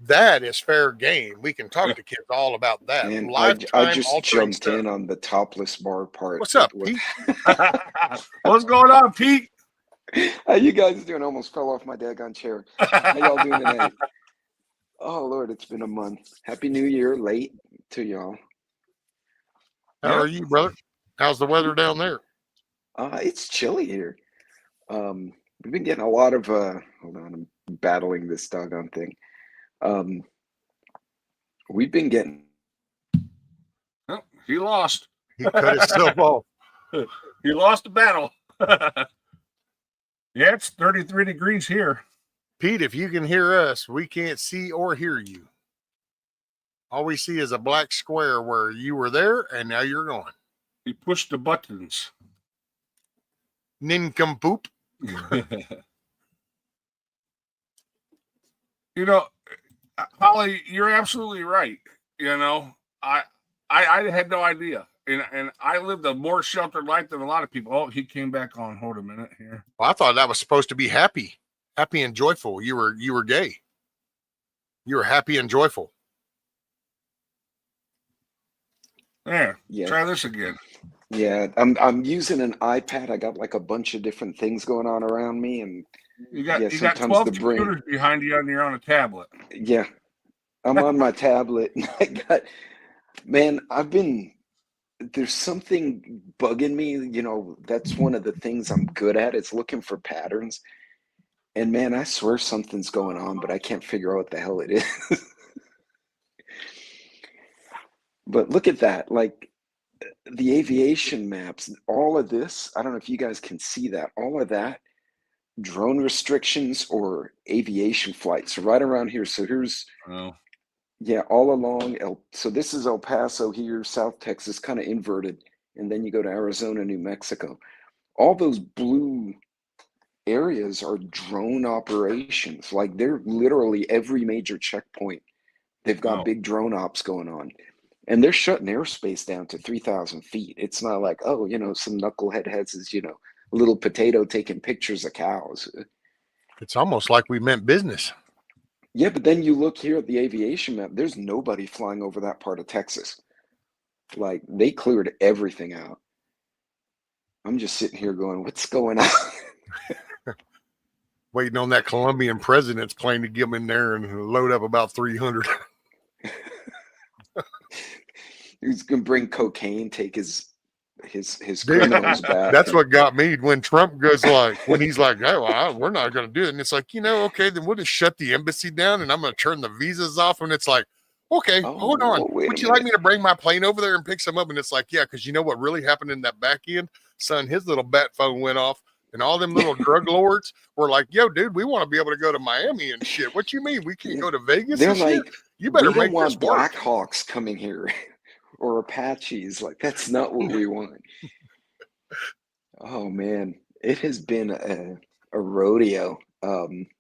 that is fair game. We can talk to kids all about that. And Lifetime I just altering jumped stuff. in on the topless bar part. What's up, with- Pete? what's going on, Pete? How you guys doing? Almost fell off my daggone chair. How y'all doing tonight? Oh Lord, it's been a month. Happy New Year, late to y'all. How are you, brother? How's the weather down there? It's chilly here. We've been getting a lot of hold on, I'm battling this doggone thing. We've been getting Oh, he lost. He cut himself off. He lost the battle. Yeah, it's 33 degrees here. Pete, if you can hear us, we can't see or hear you. All we see is a black square where you were there and now you're gone. He pushed the buttons. Nincompoop. You know, Holly, you're absolutely right. You know, I had no idea, and I lived a more sheltered life than a lot of people. Oh, he came back on. Hold a minute here. Well, I thought that was supposed to be happy and joyful. You were gay. You were happy and joyful. There, Yeah. try this again. Yeah, I'm using an iPad. I got like a bunch of different things going on around me, and You got Yeah, you got sometimes 12 the brain- computers behind you, and you're on a tablet. yeah, I'm on my tablet. Man, there's something bugging me. You know, that's one of the things I'm good at. It's looking for patterns. And man, I swear something's going on, but I can't figure out what the hell it is. But look at that, like the aviation maps, all of this, I don't know if you guys can see that, all of that, drone restrictions or aviation flights right around here. So here's, Oh, yeah, all along. So this is El Paso here, South Texas, kind of inverted. And then you go to Arizona, New Mexico. All those blue areas are drone operations. Like they're literally every major checkpoint. They've got Oh. big drone ops going on. And they're shutting airspace down to 3,000 feet. It's not like, oh, you know, some knucklehead has his, you know, little potato taking pictures of cows. It's almost like we meant business. Yeah, but then you look here at the aviation map, there's nobody flying over that part of Texas. Like they cleared everything out. I'm just sitting here going, what's going on? Waiting on that Colombian president's plane to get him in there and load up about 300. He's gonna bring cocaine, take his criminals back. That's what got me when Trump goes like, when he's like, oh, we're not going to do it. And it's like, you know, okay, then we'll just shut the embassy down and I'm going to turn the visas off. And it's like, okay, Oh, hold on. well, wait a Would you like minute. me to bring my plane over there and pick some up? And it's like, yeah, because you know what really happened in that back end? Son, his little bat phone went off and all them little drug lords were like, yo, dude, we want to be able to go to Miami and shit. What you mean? We can't go to Vegas They're and shit? like, You better we don't make this want work. Blackhawks coming here or Apaches. Like that's not what we want. Oh man, it has been a rodeo.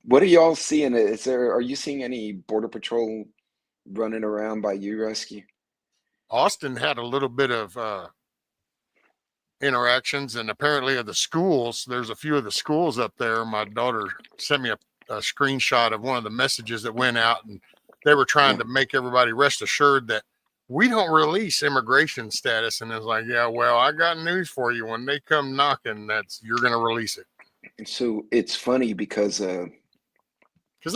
What are y'all seeing? Are you seeing any border patrol running around by you, Rescue? Austin had a little bit of interactions, and apparently at the schools, there's a few of the schools up there. My daughter sent me a a screenshot of one of the messages that went out, and they were trying to make everybody rest assured that we don't release immigration status. And it's like, yeah, well, I got news for you. When they come knocking, you're going to release it. And so it's funny because they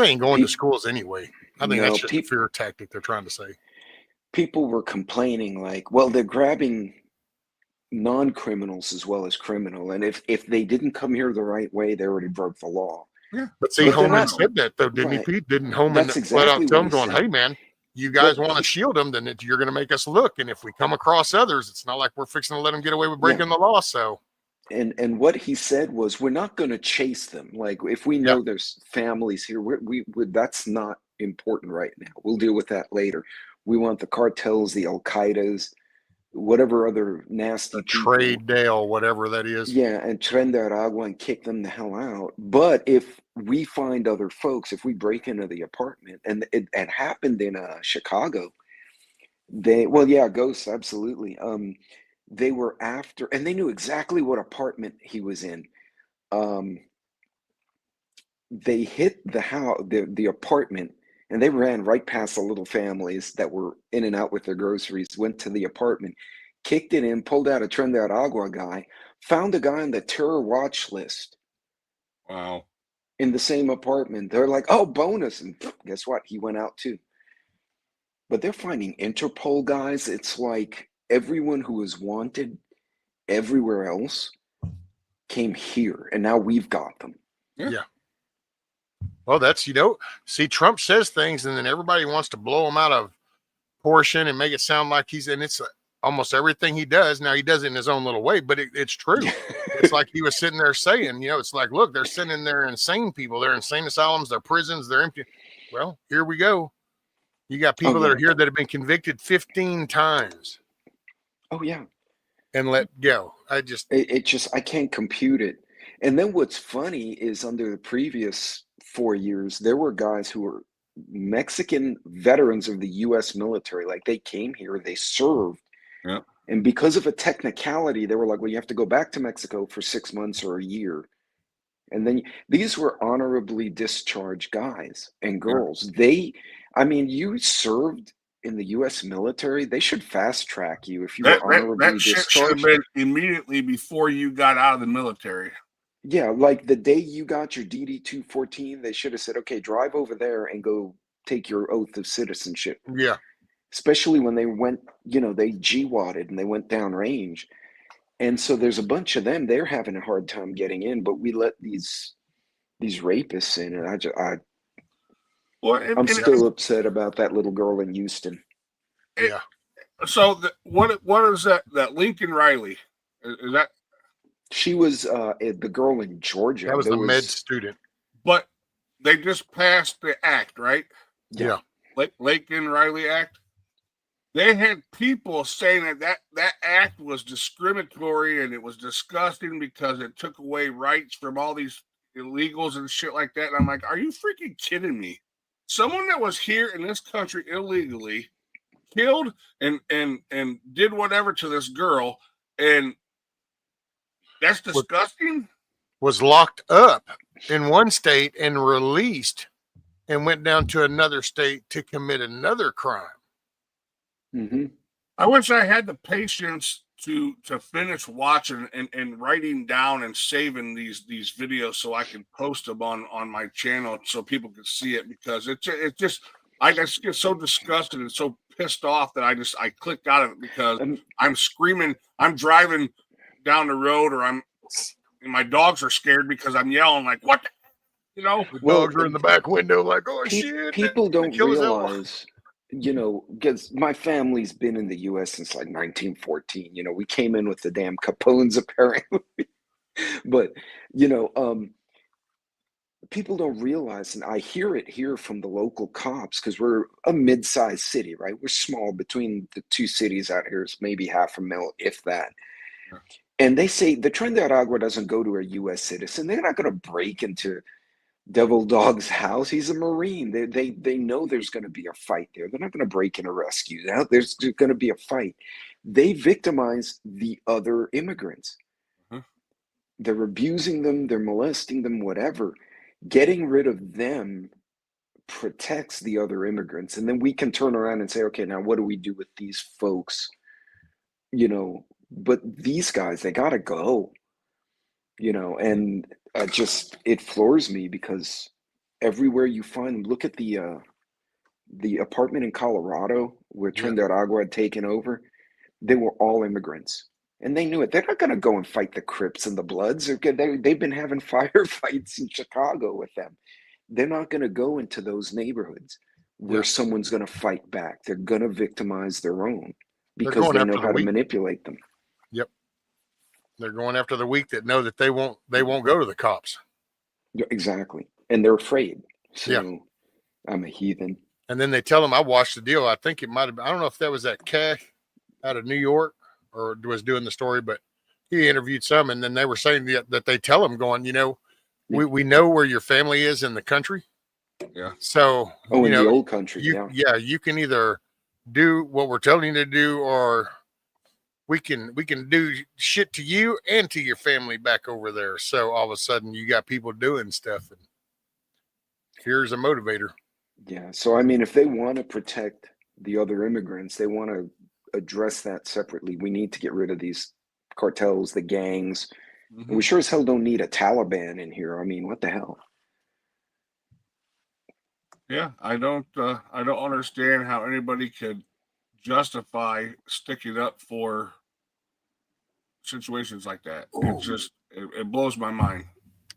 ain't going to schools anyway. I think that's just a fear tactic they're trying to say. People were complaining like, well, they're grabbing non-criminals as well as criminal, and if they didn't come here the right way, they already broke the law. Yeah, but see, Holman said that though, didn't he, Pete? Didn't Holman flat out tell them, going, "Hey, man, you guys want to shield them, then you're going to make us look, and if we come across others, it's not like we're fixing to let them get away with breaking the law." So, and what he said was, we're not going to chase them. Like, if we know there's families here, we that's not important right now. We'll deal with that later. We want the cartels, the Al Qaedas, whatever other nasty trade deal, whatever that is. Yeah, and Tren de Aragua and kick them the hell out. But if we find other folks, if we break into the apartment, and it happened in Chicago, ghosts, absolutely. They were after, and they knew exactly what apartment he was in. They hit the house, the apartment, and they ran right past the little families that were in and out with their groceries, went to the apartment, kicked it in, pulled out a Tren de Aragua guy, found a guy on the terror watch list. Wow. In the same apartment. They're like, oh, bonus. And guess what? He went out too. But they're finding Interpol guys. It's like everyone who was wanted everywhere else came here, and now we've got them. Yeah. Well, that's, see, Trump says things and then everybody wants to blow him out of portion and make it sound like and it's almost everything he does. Now, he does it in his own little way, but it's true. It's like he was sitting there saying, it's like, look, they're sending their insane people. They're insane asylums, they're prisons, they're empty. Well, here we go. You got people that are here that have been convicted 15 times. Oh, yeah. And let go. I can't compute it. And then what's funny is under the previous 4 years, there were guys who were Mexican veterans of the U.S. military. Like, they came here, they served. Yeah. And because of a technicality, they were like, well, you have to go back to Mexico for 6 months or a year. And then these were honorably discharged guys and girls. Yeah. You served in the U.S. military. They should fast track you if you were honorably discharged. That should have been immediately before you got out of the military. Yeah, like the day you got your DD-214, they should have said, okay, drive over there and go take your oath of citizenship. Yeah. Especially when they went, they GWAT'd and they went downrange. And so there's a bunch of them, they're having a hard time getting in, but we let these rapists in, and I'm still upset about that little girl in Houston. Yeah. So what is that Lincoln Riley? Is that? She was the girl in Georgia. That was the med student. But they just passed the act, right? Yeah. Lincoln Riley Act. They had people saying that act was discriminatory and it was disgusting because it took away rights from all these illegals and shit like that. And I'm like, are you freaking kidding me? Someone that was here in this country illegally killed and did whatever to this girl, and that's disgusting. Was locked up in one state and released and went down to another state to commit another crime. Mm-hmm. I wish I had the patience to finish watching and writing down and saving these videos so I can post them on my channel so people can see it, because I just get so disgusted and so pissed off that I clicked out of it because I'm screaming. I'm driving down the road, or and my dogs are scared because I'm yelling like, what? The dogs are in the back window like, oh shit. People don't realize, because my family's been in the U.S. since like 1914. We came in with the damn Capones apparently, but people don't realize, and I hear it here from the local cops, because we're a mid-sized city, right? We're small. Between the two cities out here is maybe 500,000, if that. Yeah. And they say the Tren de Aragua doesn't go to a U.S. citizen. They're not going to break into Devil Dog's house. He's a Marine. They know there's going to be a fight there. They're not going to break in a rescue. There's going to be a fight. They victimize the other immigrants. Mm-hmm. They're abusing them. They're molesting them, whatever. Getting rid of them protects the other immigrants, and then we can turn around and say, okay, now what do we do with these folks? But these guys, they gotta go. And it floors me because everywhere you find them, look at the apartment in Colorado where Yeah. Trinidad Agua had taken over. They were all immigrants. And they knew it. They're not going to go and fight the Crips and the Bloods. They've been having firefights in Chicago with them. They're not going to go into those neighborhoods where Yeah. someone's going to fight back. They're going to victimize their own They're because going they after know the how to weak. manipulate them. Yep. They're going after the weak that know that they won't go to the cops. Yeah, exactly. And they're afraid. So Yeah. I'm a heathen. And then they tell them, I watched the deal. I think it might have been, I don't know if that was that Cash out of New York or was doing the story, but he interviewed some, and then they were saying that they tell him going, we know where your family is in the country. Yeah. So, in the old country. you can either do what we're telling you to do, or we can do shit to you and to your family back over there. So all of a sudden you got people doing stuff, and fear is a motivator. Yeah. So, I mean, if they want to protect the other immigrants, they want to address that separately. We need to get rid of these cartels, the gangs. Mhm. We sure as hell don't need a Taliban in here. I mean, what the hell? Yeah, I don't understand how anybody could justify sticking up for situations like that. It's just it blows my mind.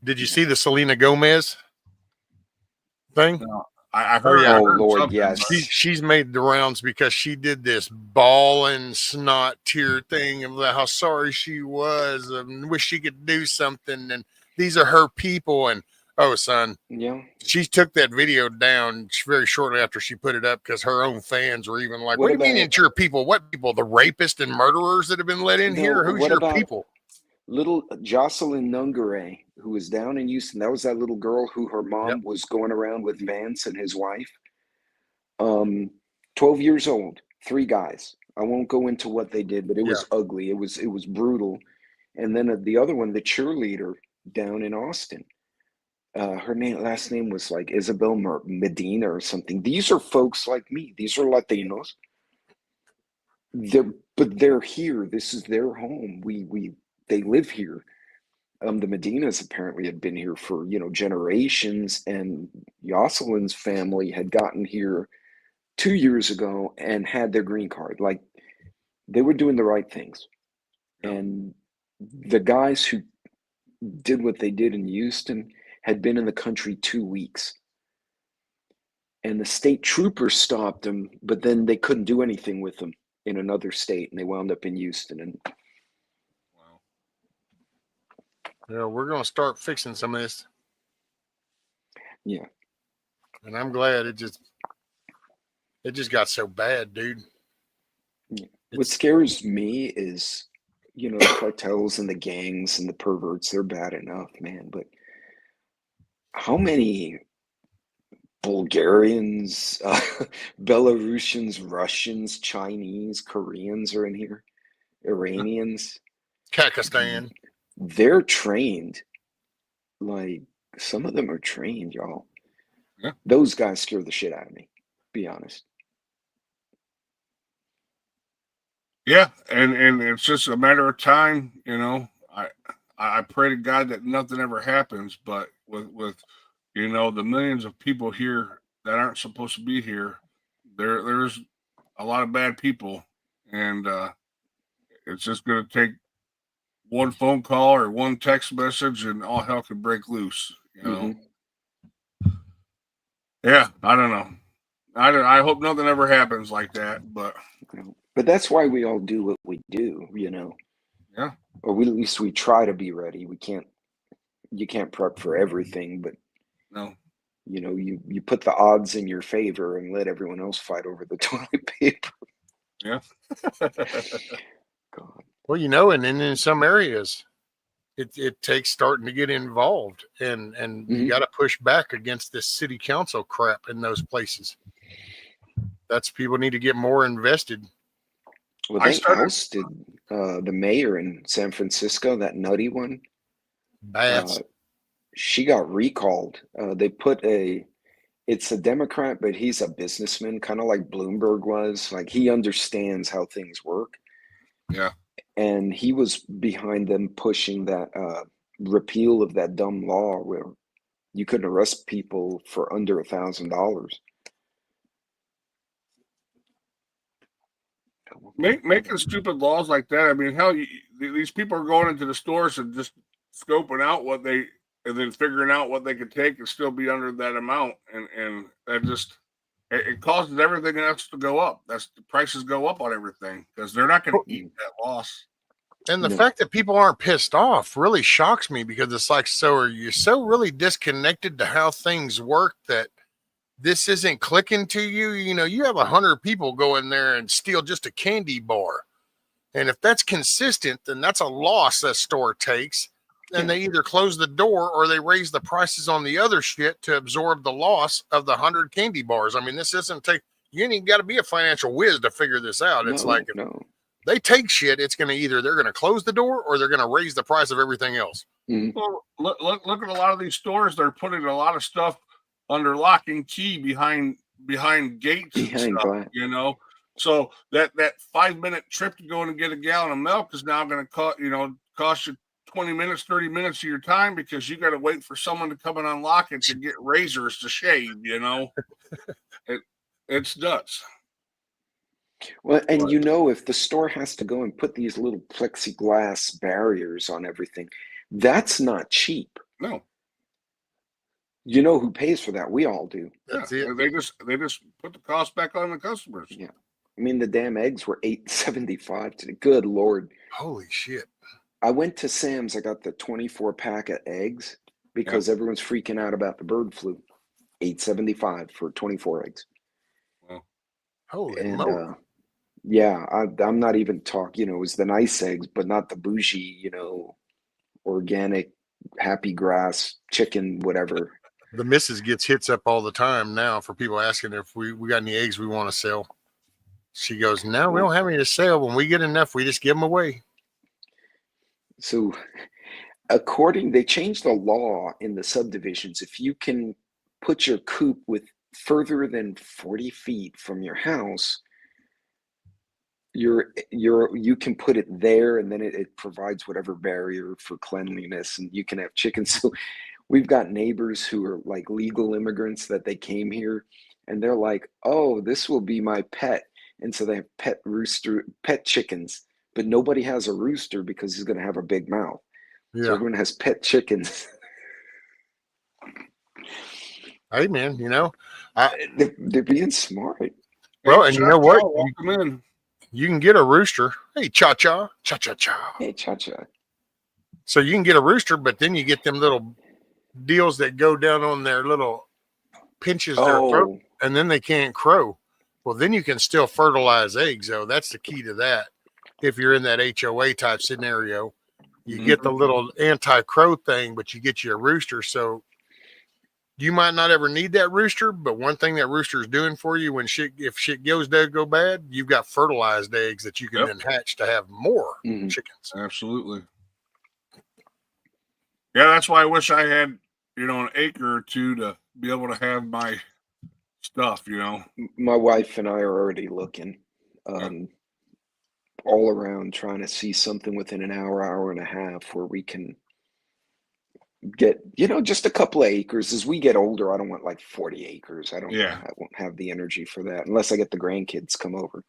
Did you see the Selena Gomez thing? No, I heard. yeah. I Oh, heard Lord, something, yes. but- She's made the rounds because she did this bawling snot tear thing of how sorry she was and wish she could do something, and these are her people. And oh, son, Yeah. she took that video down very shortly after she put it up because her own fans were even like, What "What do you mean about- it's your people? What people? The rapists and murderers that have been let in No, here? Who's what your about- people?" Little Jocelyn Nungare, who was down in Houston, that was that little girl who her mom was going around with Vance and his wife. 12 years old, 3 guys. I won't go into what they did, but it was ugly. It was brutal. And then the other one, the cheerleader down in Austin, her last name was like Isabel Medina or something. These are folks like me. These are Latinos. They're here. This is their home. They live here. The Medinas apparently had been here for generations, and Jocelyn's family had gotten here 2 years ago and had their green card. Like, they were doing the right things. And the guys who did what they did in Houston had been in the country 2 weeks. And the state troopers stopped them, but then they couldn't do anything with them in another state, and they wound up in Houston. And Wow. Yeah, we're gonna start fixing some of this. Yeah. And I'm glad it just got so bad, dude. What scares me is, the cartels and the gangs and the perverts, they're bad enough, man. But how many Bulgarians, Belarusians, Russians, Chinese, Koreans are in here? Iranians? Kakistan. They're trained. Like, some of them are trained, y'all. Yeah. Those guys scare the shit out of me, be honest. Yeah, and it's just a matter of time. I pray to God that nothing ever happens, but with the millions of people here that aren't supposed to be here, there's a lot of bad people, and it's just going to take one phone call or one text message, and all hell could break loose. Yeah, I don't know. I hope nothing ever happens like that, but that's why we all do what we do, Yeah. Or at least we try to be ready. You can't prep for everything, but no. You put the odds in your favor and let everyone else fight over the toilet paper. Yeah. God. Well, and then in some areas, it takes starting to get involved, and you got to push back against this city council crap in those places. That's people need to get more invested. Well, they ousted the mayor in San Francisco, that nutty one. Bats. she got recalled. They put it's a Democrat, but he's a businessman, kind of like Bloomberg was. Like he understands how things work. Yeah. And he was behind them pushing that repeal of that dumb law where you couldn't arrest people for under $1,000. Making stupid laws like that. I mean, hell, these people are going into the stores and just scoping out and then figuring out what they could take and still be under that amount, and that just it causes everything else to go up. The prices go up on everything because they're not going to eat that loss. And the No. fact that people aren't pissed off really shocks me, because it's like, so are you so really disconnected to how things work that this isn't clicking to you? You know, you have 100 people go in there and steal just a candy bar. And if that's consistent, then that's a loss that store takes. And Yeah. they either close the door or they raise the prices on the other shit to absorb the loss of the 100 candy bars. I mean, this isn't you ain't got to be a financial whiz to figure this out. It's like, if no. they take shit, it's going to they're going to close the door or they're going to raise the price of everything else. Mhm. Well, look at a lot of these stores. They're putting a lot of stuff under lock and key behind gates and Behind stuff, glass. you know. So that 5-minute trip to go and get a gallon of milk is now going to cost you 20 minutes, 30 minutes of your time, because you got to wait for someone to come and unlock it to get razors to shave, you know. It's nuts. Well, and you know, if the store has to go and put these little plexiglass barriers on everything, that's not cheap. No, You know who pays for that? We all do. That's yeah, it. they just put the cost back on the customers. Yeah. I mean, the damn eggs were $8.75 today. Good Lord. Holy shit. I went to Sam's. I got the 24 pack of eggs because everyone's freaking out about the bird flu. $8.75 for 24 eggs. Well, Holy And moly. yeah, I'm not even talking, it was the nice eggs, but not the bougie, organic, happy grass, chicken, whatever. The missus gets hits up all the time now for people asking if we got any eggs we want to sell. She goes, no, we don't have any to sell. When we get enough, we just give them away. So they changed the law in the subdivisions. If you can put your coop with further than 40 feet from your house, you can put it there, and then it provides whatever barrier for cleanliness, and you can have chickens. So we've got neighbors who are like legal immigrants that they came here, and they're like, oh, this will be my pet. And so they have pet chickens, but nobody has a rooster because he's going to have a big mouth. Yeah. So everyone has pet chickens. Hey, man, They're being smart. Well, and you know what? Welcome in. You can get a rooster. Hey, cha-cha, cha-cha-cha. Hey, cha-cha. So you can get a rooster, but then you get them little deals that go down on their little pinches their throat, and then they can't crow. Well, then you can still fertilize eggs, though. That's the key to that. If you're in that HOA type scenario, you get the little anti-crow thing, but you get you a rooster. So you might not ever need that rooster, but one thing that rooster is doing for you if shit does go bad, you've got fertilized eggs that you can then hatch to have more chickens. Absolutely. Yeah, that's why I wish I had, an acre or two to be able to have my stuff, My wife and I are already looking all around, trying to see something within an hour and a half where we can get, just a couple of acres. As we get older, I don't want like 40 acres. I won't have the energy for that unless I get the grandkids come over.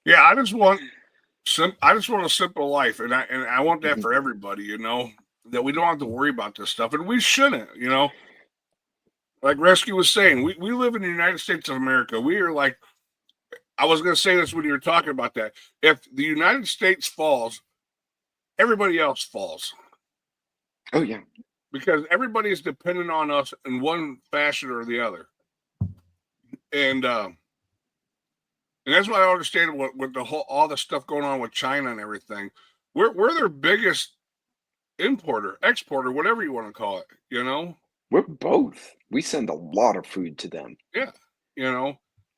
Yeah, I just want a simple life, and I want that for everybody, that we don't have to worry about this stuff, and we shouldn't, Like Rescue was saying, we live in the United States of America. We are like, I was going to say this when you were talking about that. If the United States falls, everybody else falls. Oh, yeah. Because everybody is dependent on us in one fashion or the other. And that's why I understand with all the stuff going on with China and everything. We're their biggest exporter, whatever you want to call it, We're both. We send a lot of food to them. Yeah,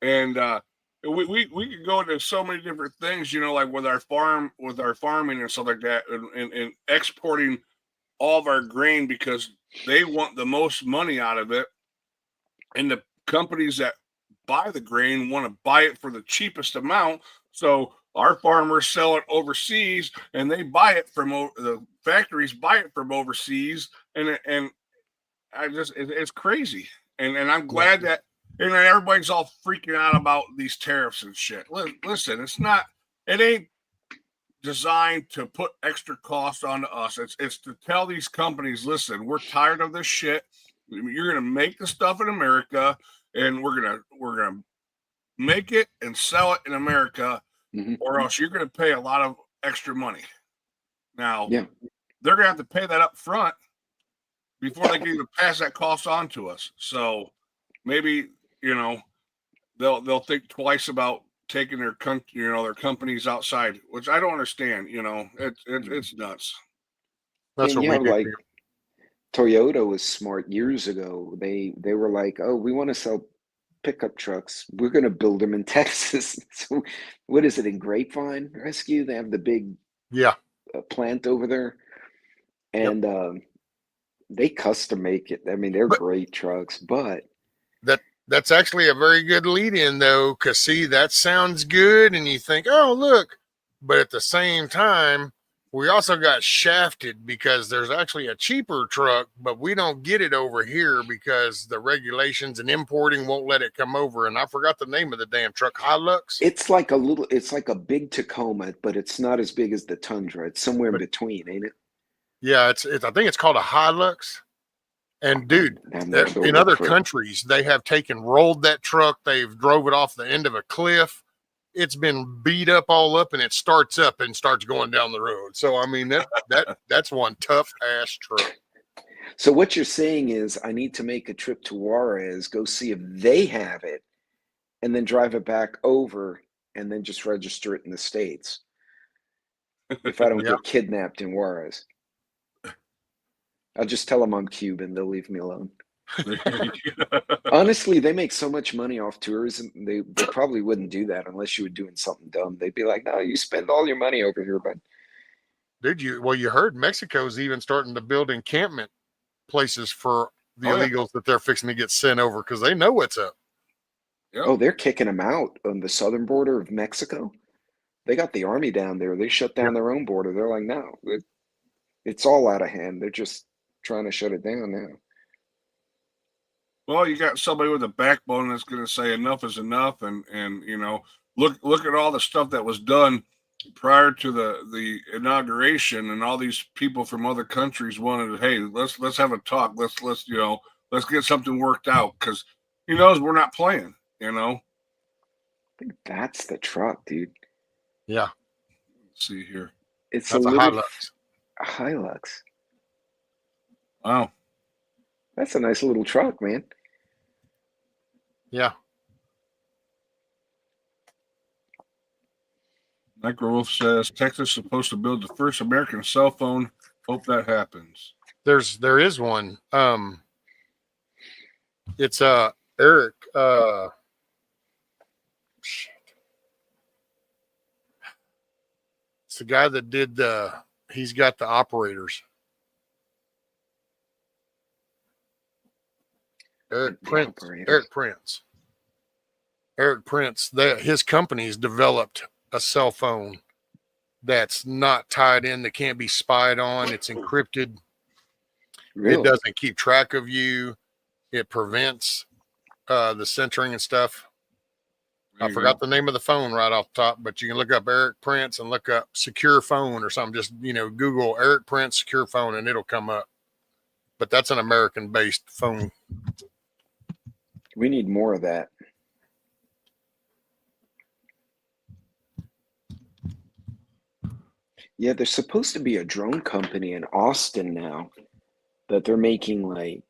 and we could go into so many different things, you know, like with our farming and stuff like that, and exporting all of our grain because they want the most money out of it, and the companies that buy the grain want to buy it for the cheapest amount. So our farmers sell it overseas, and they buy it from the factories buy it from overseas, and it's crazy. And I'm glad that everybody's all freaking out about these tariffs and shit. Listen, it ain't designed to put extra cost onto us. It's to tell these companies, listen, we're tired of this shit. You're gonna make the stuff in America, and we're gonna make it and sell it in America, or else you're gonna pay a lot of extra money. Now, they're gonna have to pay that up front before they can even pass that cost on to us. So maybe, you know, they'll think twice about taking their companies outside, which I don't understand. You know, it's nuts. That's what we do. Like Toyota was smart years ago. They were like, oh, we want to sell pickup trucks. We're going to build them in Texas. So what is it, in Grapevine Rescue? They have the big plant over there. And they custom make it. I mean, they're great trucks, but that's actually a very good lead in though, because see, that sounds good and you think, oh look, but at the same time we also got shafted because there's actually a cheaper truck, but we don't get it over here because the regulations and importing won't let it come over. And I forgot the name of the damn truck. Hilux. It's like a big Tacoma, but it's not as big as the Tundra. It's somewhere in between, ain't it? Yeah, it's I think it's called a Hilux. And dude, in other countries, they have rolled that truck. They've drove it off the end of a cliff. It's been beat up all up, and it starts up and starts going down the road. So I mean that's one tough ass truck. So what you're saying is, I need to make a trip to Juarez, go see if they have it, and then drive it back over, and then just register it in the States. If I don't get kidnapped in Juarez. I'll just tell them I'm Cuban. They'll leave me alone. Honestly, they make so much money off tourism. They probably wouldn't do that unless you were doing something dumb. They'd be like, no, you spend all your money over here, bud. Did you? Well, you heard Mexico's even starting to build encampment places for the illegals that they're fixing to get sent over because they know what's up. Yep. Oh, they're kicking them out on the southern border of Mexico. They got the army down there. They shut down their own border. They're like, no, it's all out of hand. They're just trying to shut it down now. Well, you got somebody with a backbone that's going to say enough is enough, and you know, look at all the stuff that was done prior to the inauguration, and all these people from other countries wanted, hey, let's have a talk, let's get something worked out, because he knows we're not playing, you know. I think that's the truck, dude. Yeah. Let's see here. It's that's a Hilux. A Hilux. Wow. That's a nice little truck, man. Yeah. Microwolf says Texas is supposed to build the first American cell phone. Hope that happens. There is one. It's Eric. It's the guy that did he's got the operators. Eric Prince. His company's developed a cell phone that's not tied in, that can't be spied on. It's encrypted. Really? It doesn't keep track of you. It prevents the censoring and stuff. I forgot the name of the phone right off the top, but you can look up Eric Prince and look up secure phone or something. Just, Google Eric Prince secure phone and it'll come up. But that's an American-based phone. We need more of that. Yeah, there's supposed to be a drone company in Austin now that they're making, like,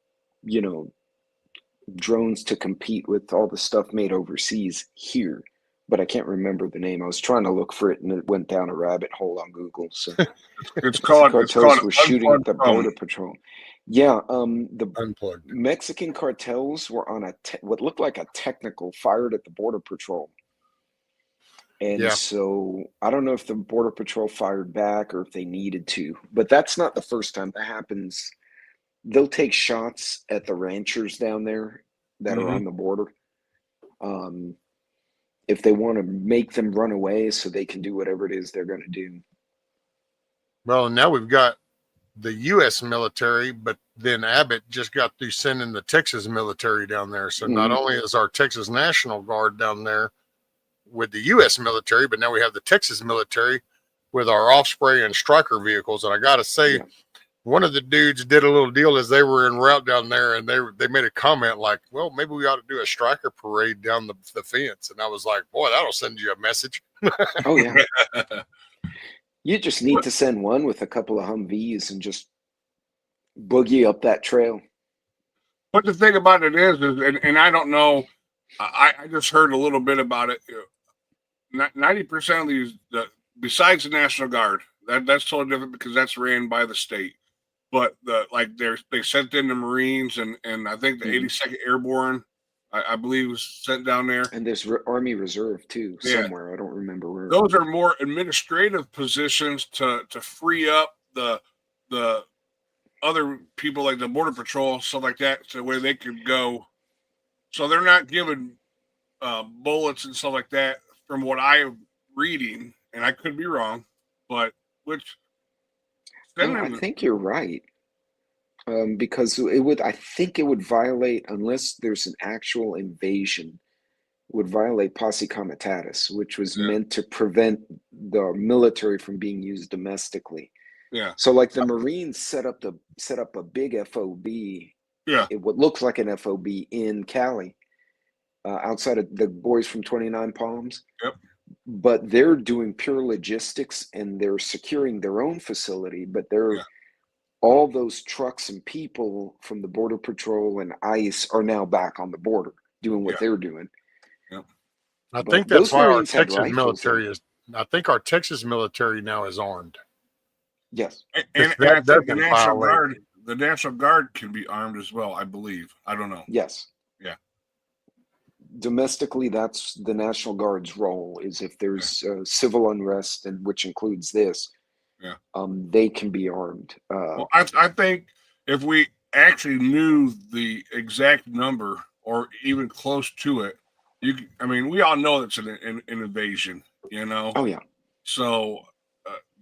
drones to compete with all the stuff made overseas here. But I can't remember the name. I was trying to look for it and it went down a rabbit hole on Google. So it's called cartels were shooting at the Border Unplugged. Patrol. Yeah, the Unplugged. Mexican cartels were on what looked like a technical fired at the Border Patrol. And Yeah. so I don't know if the Border Patrol fired back or if they needed to, but that's not the first time that happens. They'll take shots at the ranchers down there that are Mhm. on the border. If they want to make them run away so they can do whatever it is they're going to do. Well, now we've got the U.S. military, but then Abbott just got through sending the Texas military down there. So not Mhm. only is our Texas National Guard down there with the U.S. military, but now we have the Texas military with our Osprey and Stryker vehicles. And I got to say, Yeah. one of the dudes did a little deal as they were en route down there, and they made a comment like, well, maybe we ought to do a Stryker parade down the fence. And I was like, boy, that'll send you a message. Oh, yeah. You just need to send one with a couple of Humvees and just boogie up that trail. But the thing about it is and I don't know, I just heard a little bit about it. 90% of these, besides the National Guard, that's totally different because that's ran by the state. But they sent in the Marines and I think the Mhm. 82nd Airborne, I believe, was sent down there. And there's Army Reserve too, Yeah. somewhere. I don't remember where. Those are more administrative positions to free up the other people like the Border Patrol, stuff like that, so where they could go. So they're not given bullets and stuff like that, from what I'm reading, and I could be wrong, but which send No, I them. think you're right. Because I think it would violate, unless there's an actual invasion, would violate posse comitatus, which was Yeah. meant to prevent the military from being used domestically. Yeah, So like the Marines set up a big FOB, yeah, what looks like an FOB in Cali, outside of the boys from 29 Palms. yep, But they're doing pure logistics and they're securing their own facility, but yeah, all those trucks and people from the Border Patrol and ICE are now back on the border doing what yeah, they're doing. yep. I But think that's those why our Marines had Texas rifles, though. military is. I think our Texas military now is armed. Yes. And That I think the doesn't National violate. Guard can be armed as well, I believe. I don't know. Yes. Yeah. Domestically, that's the National Guard's role, is if there's civil unrest, and which includes this, Yeah. They can be armed. Well, I think if we actually knew the exact number or even close to it, I mean, we all know it's an invasion, you know. Oh, yeah. So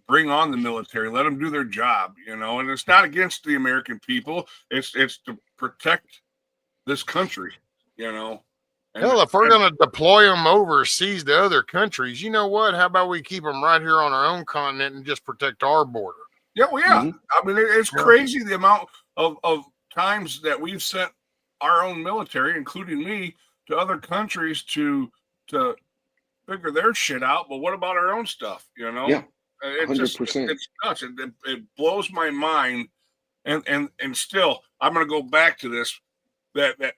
bring on the military, let them do their job, you know. And it's not against the American people; it's to protect this country, you know. And Hell, if we're going to deploy them overseas to other countries, you know what? How about we keep them right here on our own continent and just protect our border? yeah, well, yeah. Mhm. I mean, it's Yeah. crazy the amount of times that we've sent our own military, including me, to other countries to figure their shit out. But what about our own stuff? You know, Yeah, it's just 100%. it's nuts. It blows my mind. And still, I'm going to go back to this that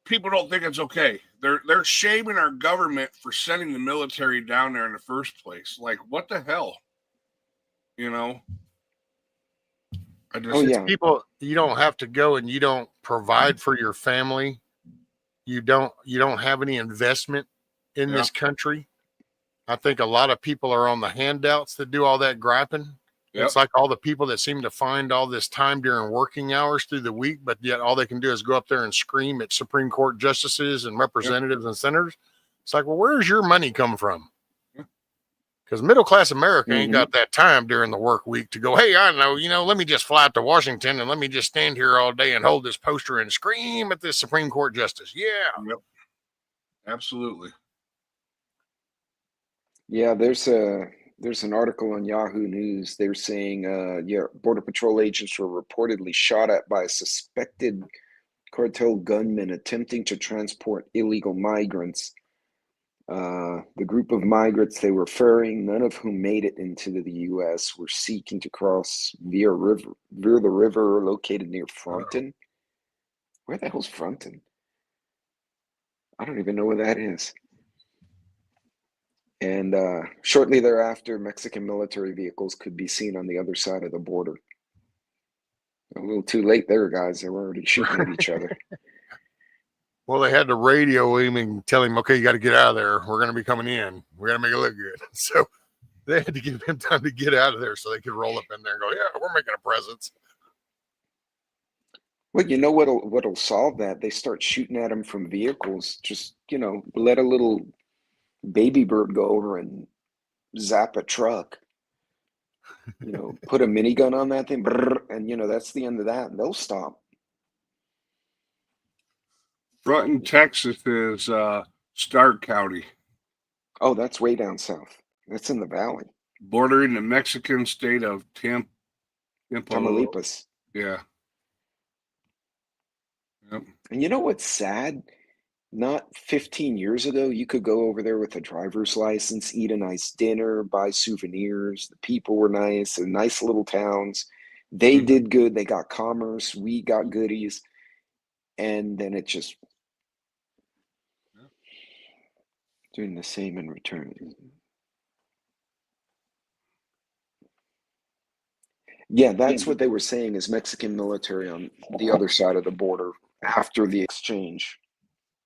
people don't think it's okay. They're shaming our government for sending the military down there in the first place. Like, what the hell? You know. I just, Oh, yeah. People, you don't have to go and you don't provide for your family. You don't have any investment in Yeah. this country. I think a lot of people are on the handouts that do all that griping. Yep. It's like all the people that seem to find all this time during working hours through the week, but yet all they can do is go up there and scream at Supreme Court justices and representatives and senators. It's like, well, where's your money come from? Because middle class America ain't got that time during the work week to go, hey, I know, let me just fly out to Washington and let me just stand here all day and hold this poster and scream at this Supreme Court justice. Yeah. Yep. Absolutely. Yeah, there's an article on Yahoo News. They're saying, Border Patrol agents were reportedly shot at by a suspected cartel gunman attempting to transport illegal migrants. The group of migrants they were ferrying, none of whom made it into the U.S., were seeking to cross via the river located near Fronton. Where the hell's Fronton? I don't even know where that is. And shortly thereafter, Mexican military vehicles could be seen on the other side of the border. A little too late there, guys. They were already shooting at each other. Well, they had to radio him and tell him, okay, you got to get out of there. We're going to be coming in. We got to make it look good. So they had to give him time to get out of there so they could roll up in there and go, yeah, we're making a presence. Well, you know what'll solve that? They start shooting at them from vehicles. Just, let a little baby bird go over and zap a truck. Put a minigun on that thing, and that's the end of that. And they'll stop. Front in Texas is Stark County, Oh, that's way down south. That's in the valley. bordering the Mexican state of Tamaulipas. Yeah. Yep. And you know what's sad? Not 15 years ago, you could go over there with a driver's license, eat a nice dinner, buy souvenirs. The people were nice, and nice little towns. They Mhm. did good. They got commerce. We got goodies. And then it just doing the same in return. Yeah, that's what they were saying is Mexican military on the other side of the border after the exchange.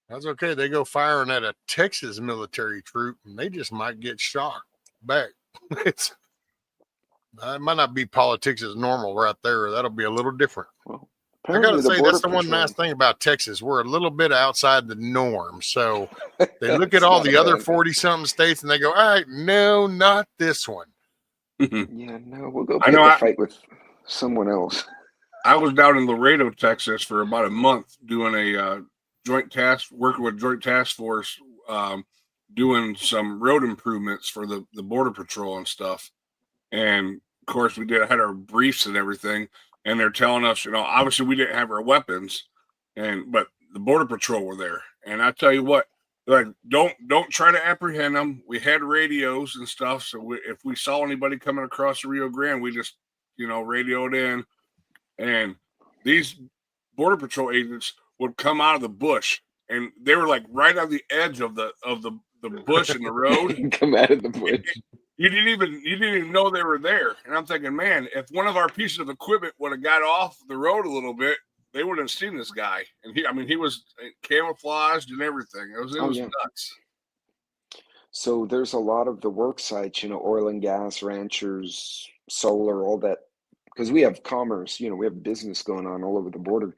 That's okay. They go firing at a Texas military troop and they just might get shot back. It might not be politics as normal right there. That'll be a little different. Well, I got to say, that's the Border one nice Patrol- thing about Texas. We're a little bit outside the norm. So they look It's at all not the a other bad- 40-something states and they go, all right, no, not this one. Yeah, no, we'll go I pick know a I- fight with someone else. I was down in Laredo, Texas for about a month doing a working with Joint Task Force, doing some road improvements for the Border Patrol and stuff. And of course, had our briefs and everything. And they're telling us, obviously we didn't have our weapons, but the Border Patrol were there. And I tell you what, like, don't try to apprehend them. We had radios and stuff, so if we saw anybody coming across the Rio Grande, we just radioed in. And these Border Patrol agents would come out of the bush, and they were like right on the edge of the bush in the road. Come out of the bush. You didn't even know they were there. And I'm thinking, man, if one of our pieces of equipment would have got off the road a little bit, they wouldn't have seen this guy. And he was camouflaged and everything. It was nuts. So there's a lot of the work sites, oil and gas, ranchers, solar, all that, because we have commerce, we have business going on all over the border.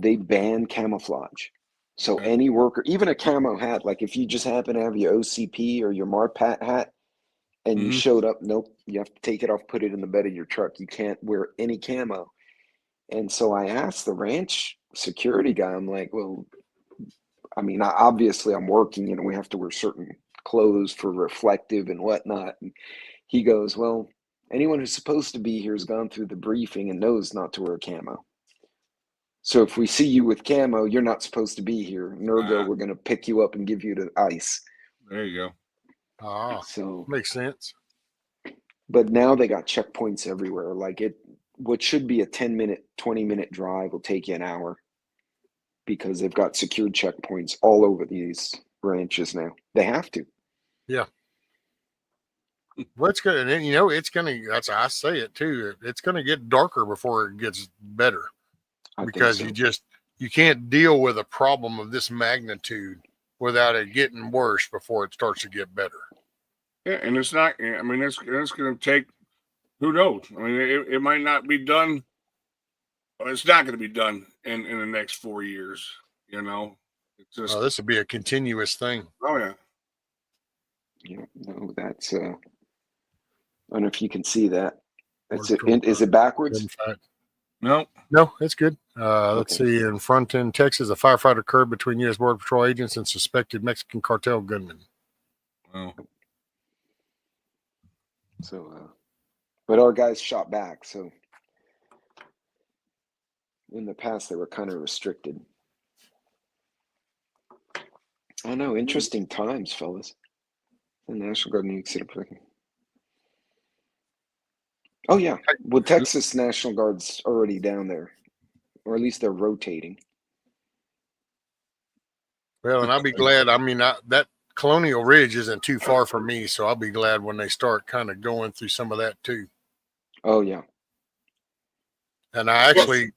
They ban camouflage. So Okay. any worker, even a camo hat, like if you just happen to have your OCP or your MARPAT hat and you Mhm. showed up, nope, you have to take it off, put it in the bed of your truck. You can't wear any camo. And so I asked the ranch security guy, I'm like, well, I mean, obviously I'm working, we have to wear certain clothes for reflective and whatnot. And he goes, well, anyone who's supposed to be here has gone through the briefing and knows not to wear camo. So if we see you with camo, you're not supposed to be here. Ergo, we're going to pick you up and give you to ICE. There you go. Ah, So makes sense. but now they got checkpoints everywhere. Like what should be a 10-minute, 20-minute drive will take you an hour because they've got secured checkpoints all over these ranches now. They have to. Yeah. Well, it's good. And it's going to, that's how I say it too. It's going to get darker before it gets better. I think Because so. you can't deal with a problem of this magnitude without it getting worse before it starts to get better. Yeah, and it's not. I mean, it's going to take. Who knows? I mean, it might not be done. It's not going to be done in the next 4 years. It's just. This would be a continuous thing. Oh yeah. Yeah, no, that's. I don't know if you can see that. That's Word it. Is it backwards? In fact, No. no, it's good. Let's see. In Fronton, Texas, a firefight occurred between U.S. Border Patrol agents and suspected Mexican cartel gunmen. Well, So, but our guys shot back. So in the past, they were kind of restricted. I know. Interesting times, fellas. The National Guard needs to. Oh yeah. Well, Texas National Guard's already down there, or at least they're rotating. Well, and I'll be glad. I mean, that Colonial Ridge isn't too far from me, so I'll be glad when they start kind of going through some of that too. Oh yeah. And I actually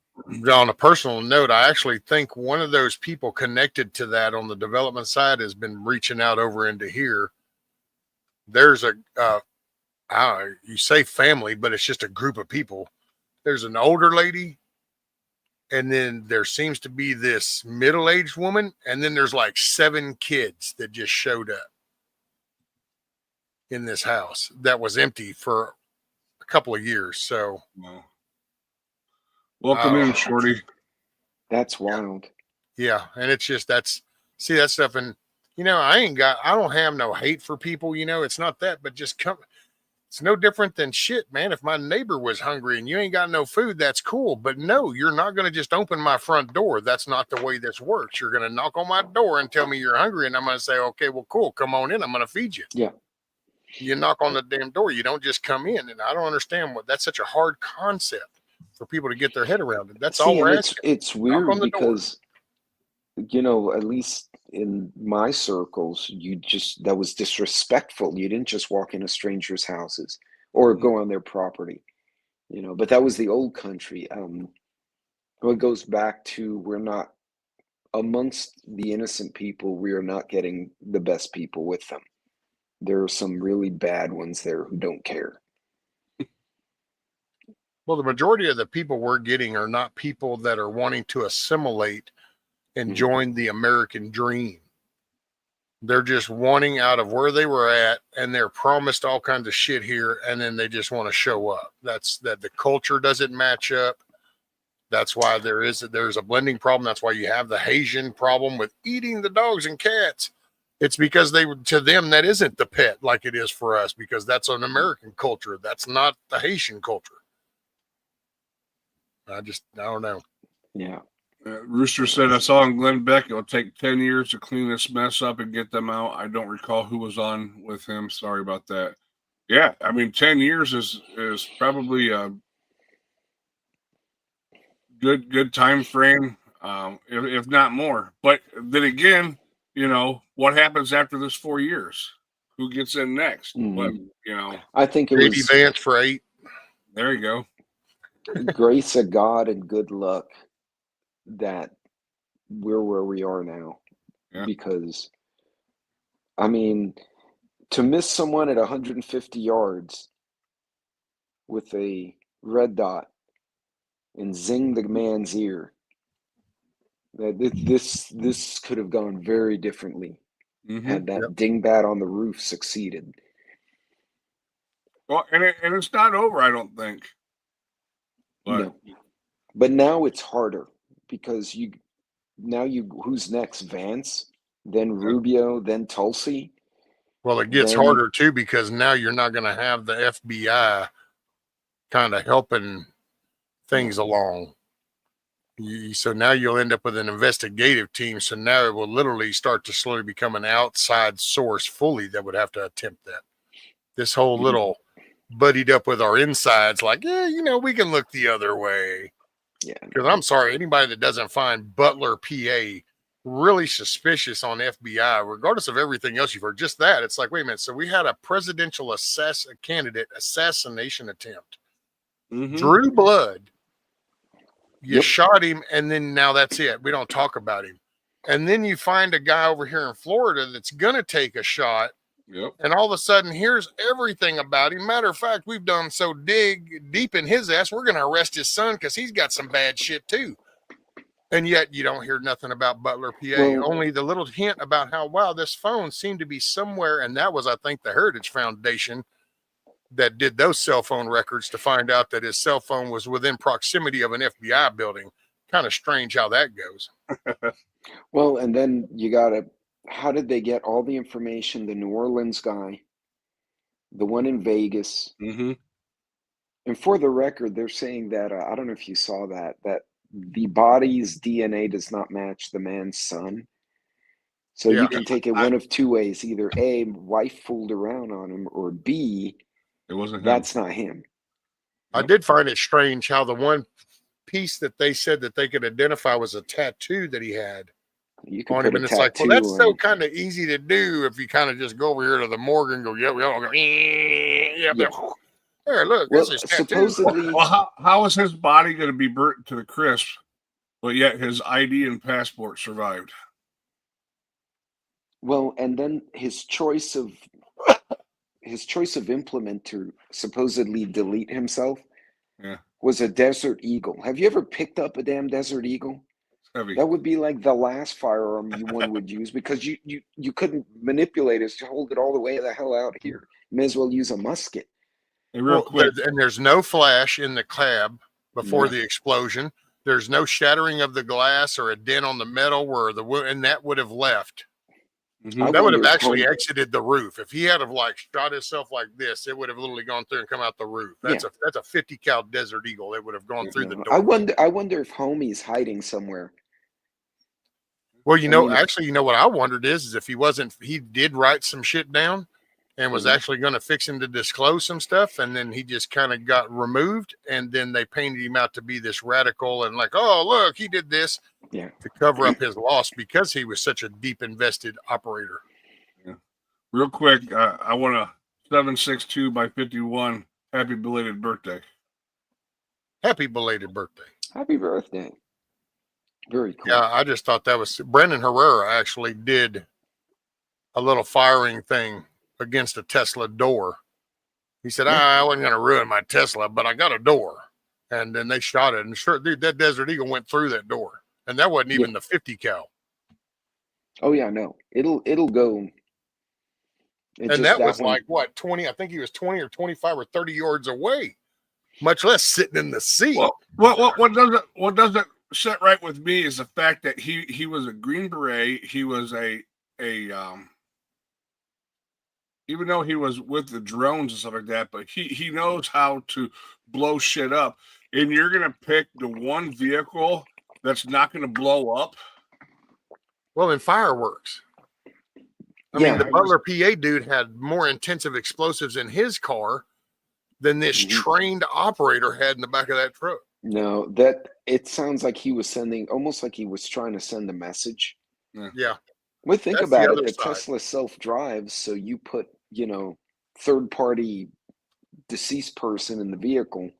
on a personal note, I actually think one of those people connected to that on the development side has been reaching out over into here. There's a, you say family, but it's just a group of people. There's an older lady, and then there seems to be this middle-aged woman, and then there's like 7 kids that just showed up in this house that was empty for a couple of years. So, Well, welcome in, Shorty. That's wild. yeah, and it's just that stuff, and I don't have no hate for people. It's not that, but just come. It's no different than shit, man. If my neighbor was hungry and you ain't got no food, that's cool. But no, you're not going to just open my front door. That's not the way this works. You're going to knock on my door and tell me you're hungry, and I'm going to say, okay, well, cool, come on in. I'm going to feed you. Yeah. You knock on the damn door. You don't just come in. And I don't understand that's such a hard concept for people to get their head around it. That's all we're asking. It's weird because, at least in my circles, that was disrespectful. You didn't just walk into strangers' houses or go on their property, but that was the old country. It goes back to, we're not amongst the innocent people. We are not getting the best people with them. There are some really bad ones there who don't care. Well, the majority of the people we're getting are not people that are wanting to assimilate and join the American dream. They're just wanting out of where they were at, and they're promised all kinds of shit here, and then they just want to show up. That's that the culture doesn't match up. That's why there's a blending problem. That's why you have the Haitian problem with eating the dogs and cats. It's because to them that isn't the pet like it is for us, because that's an American culture. That's not the Haitian culture. I don't know. Yeah. Rooster said, I saw in Glenn Beck, it'll take 10 years to clean this mess up and get them out. I don't recall who was on with him. Sorry about that. Yeah, 10 years is probably a good time frame, if not more. But then again, what happens after this 4 years? Who gets in next? But I think it J.D. was Vance for 8. There you go. grace of God and good luck that we're where we are now. Yeah. Because, to miss someone at 150 yards with a red dot and zing the man's ear, this could have gone very differently had that dingbat on the roof succeeded. Well, and it's not over, I don't think. But No. But now it's harder because who's next? Vance, then Rubio, then Tulsi. Well, it gets harder too, because now you're not going to have the FBI kind of helping things along. So now you'll end up with an investigative team. So now it will literally start to slowly become an outside source fully that would have to attempt that. This whole little buddied up with our insides, like, we can look the other way. Yeah. Because I'm sorry, anybody that doesn't find Butler, PA, really suspicious on FBI, regardless of everything else you've heard, just that, it's like, wait a minute. So we had a presidential candidate assassination attempt. Drew blood. You shot him, and then now that's it. We don't talk about him. And then you find a guy over here in Florida that's going to take a shot. Yep. And all of a sudden, here's everything about him. Matter of fact, we've done so deep in his ass, we're going to arrest his son because he's got some bad shit too. And yet you don't hear nothing about Butler, PA. Only the little hint about how, wow, this phone seemed to be somewhere. And that was, I think, the Heritage Foundation that did those cell phone records to find out that his cell phone was within proximity of an FBI building. Kind of strange how that goes. Well, and then how did they get all the information? The New Orleans guy, the one in Vegas. Mm-hmm. And for the record, they're saying that, I don't know if you saw that the body's DNA does not match the man's son. So you can take it one of two ways. Either A, wife fooled around on him, or B, it wasn't him. That's not him. I did find it strange how the one piece that they said that they could identify was a tattoo that he had on him. And it's like, well, that's so kind of easy to do if you kind of just go over here to the morgue and go, There, look, Well, this is tattoo. supposedly, Well, how is his body going to be burnt to the crisp, but yet his ID and passport survived? well, and then his choice of implement to supposedly delete himself Yeah, was a Desert Eagle. Have you ever picked up a damn Desert Eagle? it's heavy. That would be like the last firearm one would use because you couldn't manipulate it to hold it all the way the hell out here. You may as well use a musket. Hey, real Well, quick, and there's no flash in the cab before No. the explosion. There's no shattering of the glass or a dent on the metal where and that would have left. Mhm. That would have wonder if actually Home- exited the roof. If he had have like shot himself like this, it would have literally gone through and come out the roof. That's a 50 cal Desert Eagle. It would have gone through the No. door. I wonder if Homie's hiding somewhere. Well, I mean, actually, what I wondered is if he did write some shit down and was Mhm. actually going to fix him to disclose some stuff, and then he just kind of got removed, and then they painted him out to be this radical and like, oh, look, he did this Yeah. to cover up his loss because he was such a deep invested operator. Real quick, I want a 762 by 51. Happy belated birthday. Happy belated birthday. Happy birthday. Very cool. Yeah, I just thought that was Brendan Herrera actually did a little firing thing against a Tesla door. He said, I wasn't going to ruin my Tesla, but I got a door. And then they shot it. And sure, dude, that Desert Eagle went through that door. And that wasn't even the 50 cal. Oh yeah, no. It'll go. And that was like what, 20? I think he was 20 or 25 or 30 yards away, much less sitting in the seat. Well, what doesn't set right with me is the fact that he was a Green Beret. He was a even though he was with the drones and stuff like that, but he knows how to blow shit up. And you're gonna pick the one vehicle that's not gonna blow up. Well, in fireworks. I Yeah, mean, the Butler PA dude had more intensive explosives in his car than this trained operator had in the back of that truck. No, that it sounds like he was sending almost like he was trying to send a message. Yeah. Well, think That's the about it. other The side. Tesla self-drives, so you put, third-party deceased person in the vehicle.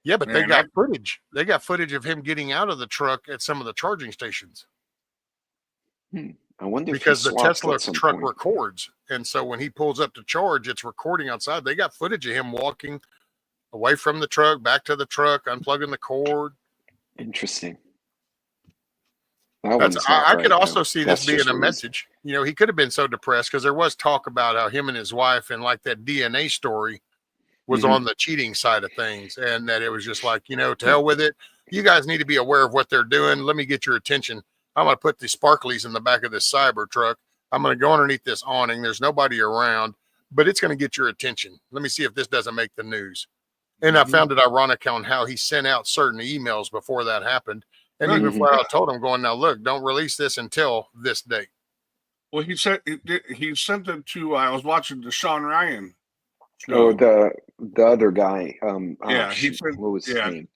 Yeah, but they Man, got footage. They got footage of him getting out of the truck at some of the charging stations I wonder if he because the swapped Tesla at some truck point. records. And so when he pulls up to charge, it's recording outside. They got footage of him walking away from the truck, back to the truck, unplugging the cord. Interesting. That That's, one's not I right, could also though. see That's this being just a rude. message. He could have been so depressed because there was talk about how him and his wife and like that DNA story was Mhm. on the cheating side of things, and that it was just like, to hell with it. You guys need to be aware of what they're doing. Let me get your attention. I'm going to put these sparklies in the back of this cyber truck. I'm going to go underneath this awning. There's nobody around, but it's going to get your attention. Let me see if this doesn't make the news. And I found it ironic on how he sent out certain emails before that happened. And even Mhm. flat out told him, going, now look, don't release this until this date. Well, he sent it to. I was watching the Sean Ryan Oh, show. the other guy. Yeah, he shoot, said- what was his yeah. name?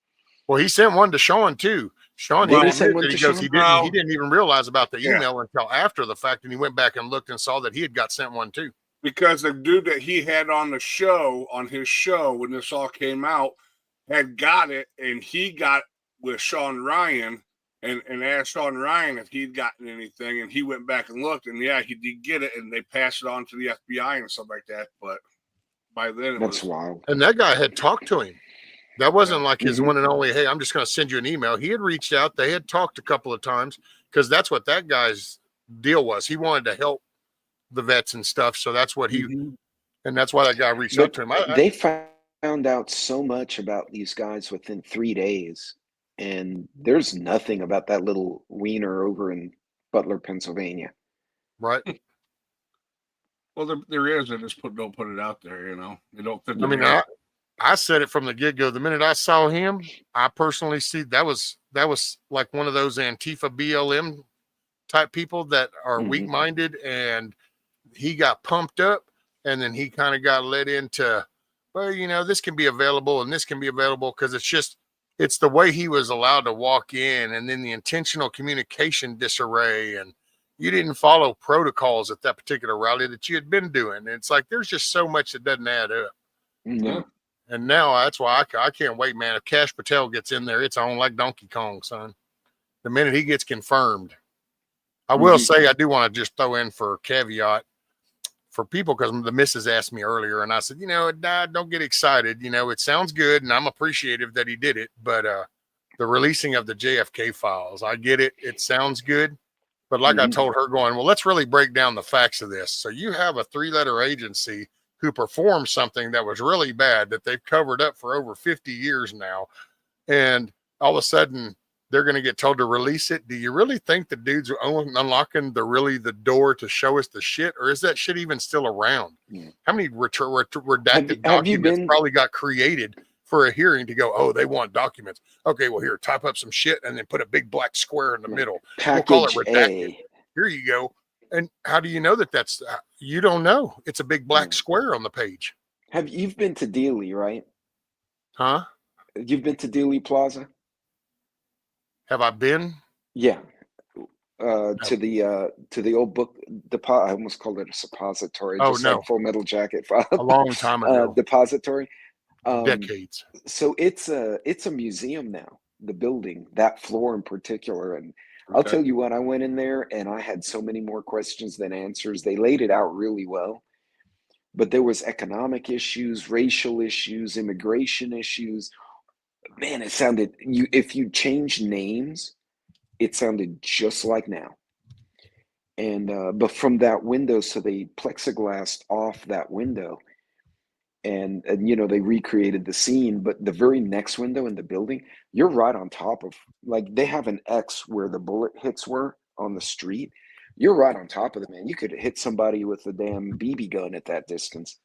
Well, he sent one to Sean too. Sean, Did he he send one admitted, to he goes, Sean? he didn't even realize about the Yeah. email until after the fact, and he went back and looked and saw that he had got sent one too. Because the dude that he had on his show when this all came out had got it, and he got with Sean Ryan and asked Sean Ryan if he'd gotten anything, and he went back and looked, and yeah, he did get it, and they passed it on to the FBI and stuff like that. But by then, it That's was wild. And that guy had talked to him. That wasn't like his Mhm. one and only, hey, I'm just going to send you an email. He had reached out. They had talked a couple of times because that's what that guy's deal was. He wanted to help the vets and stuff. So that's what and that's why that guy reached out to him. They found out so much about these guys within 3 days, and there's nothing about that little wiener over in Butler, Pennsylvania. Right. well, there is. They just don't put it out there. They don't fit. I mean, I said it from the get-go. The minute I saw him, I personally see that was like one of those Antifa BLM type people that are Mhm. weak-minded, and he got pumped up, and then he kind of got led into, well, this can be available and this can be available because it's the way he was allowed to walk in, and then the intentional communication disarray, and you didn't follow protocols at that particular rally that you had been doing. And it's like there's just so much that doesn't add up. No. And now that's why I can't wait, man. If Cash Patel gets in there, it's on like Donkey Kong, son. The minute he gets confirmed. I will say I do want to just throw in for a caveat for people, because the missus asked me earlier, and I said, Dad, don't get excited. It sounds good, and I'm appreciative that he did it, but the releasing of the JFK files, I get it. It sounds good. But like I told her, going, well, let's really break down the facts of this. So you have a 3-letter agency who performed something that was really bad that they've covered up for over 50 years now. And all of a sudden they're going to get told to release it. Do you really think the dudes are unlocking the door to show us the shit? Or is that shit even still around? Yeah. How many redacted documents probably got created for a hearing to go, oh, they want documents. Okay, well, here, type up some shit and then put a big black square in the middle. We'll call it redacted. Here you go. And how do you know that's, you don't know. It's a big black square on the page. You've been to Dealey, right? Huh? You've been to Dealey Plaza? Have I been? Yeah. To the old book I almost called it a suppository. Oh, just no. like Full Metal Jacket. A long time ago. Depository. Decades. So it's a museum now, the building, that floor in particular. And I'll tell you what, I went in there and I had so many more questions than answers. They laid it out really well, but there was economic issues, racial issues, immigration issues. Man, it sounded, if you change names, it sounded just like now. And but from that window, so they plexiglassed off that window, and they recreated the scene. But the very next window in the building, you're right on top of, like, they have an X where the bullet hits were on the street. You're right on top of them, man. You could hit somebody with a damn BB gun at that distance.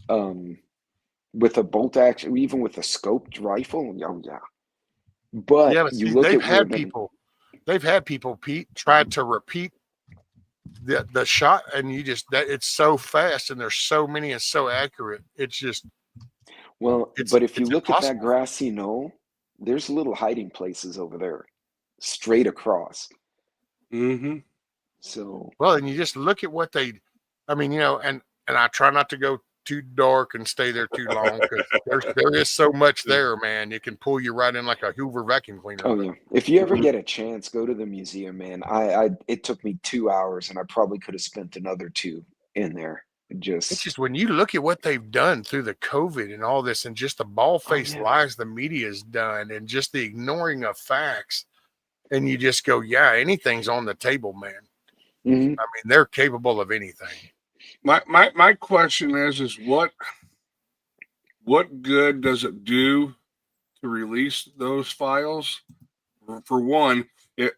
With a bolt action, even with a scoped rifle. Oh yeah. But yeah, you look they've at had people, Pete, tried to repeat the shot, and it's so fast, and there's so many and so accurate. It's just, but if you look at that grassy knoll, there's little hiding places over there, straight across. Mm-hmm. So and you just look at what and I try not to go too dark and stay there too long, because there is so much there, man. It can pull you right in like a Hoover vacuum cleaner. Oh yeah. If you ever get a chance, go to the museum, man. It took me 2 hours, and I probably could have spent another 2 in there. It's just when you look at what they've done through the COVID and all this, and just the bald-faced lies the media has done, and just the ignoring of facts, and you just go, yeah, anything's on the table, man. Mm-hmm. I mean, they're capable of anything. My question is what good does it do to release those files? For one,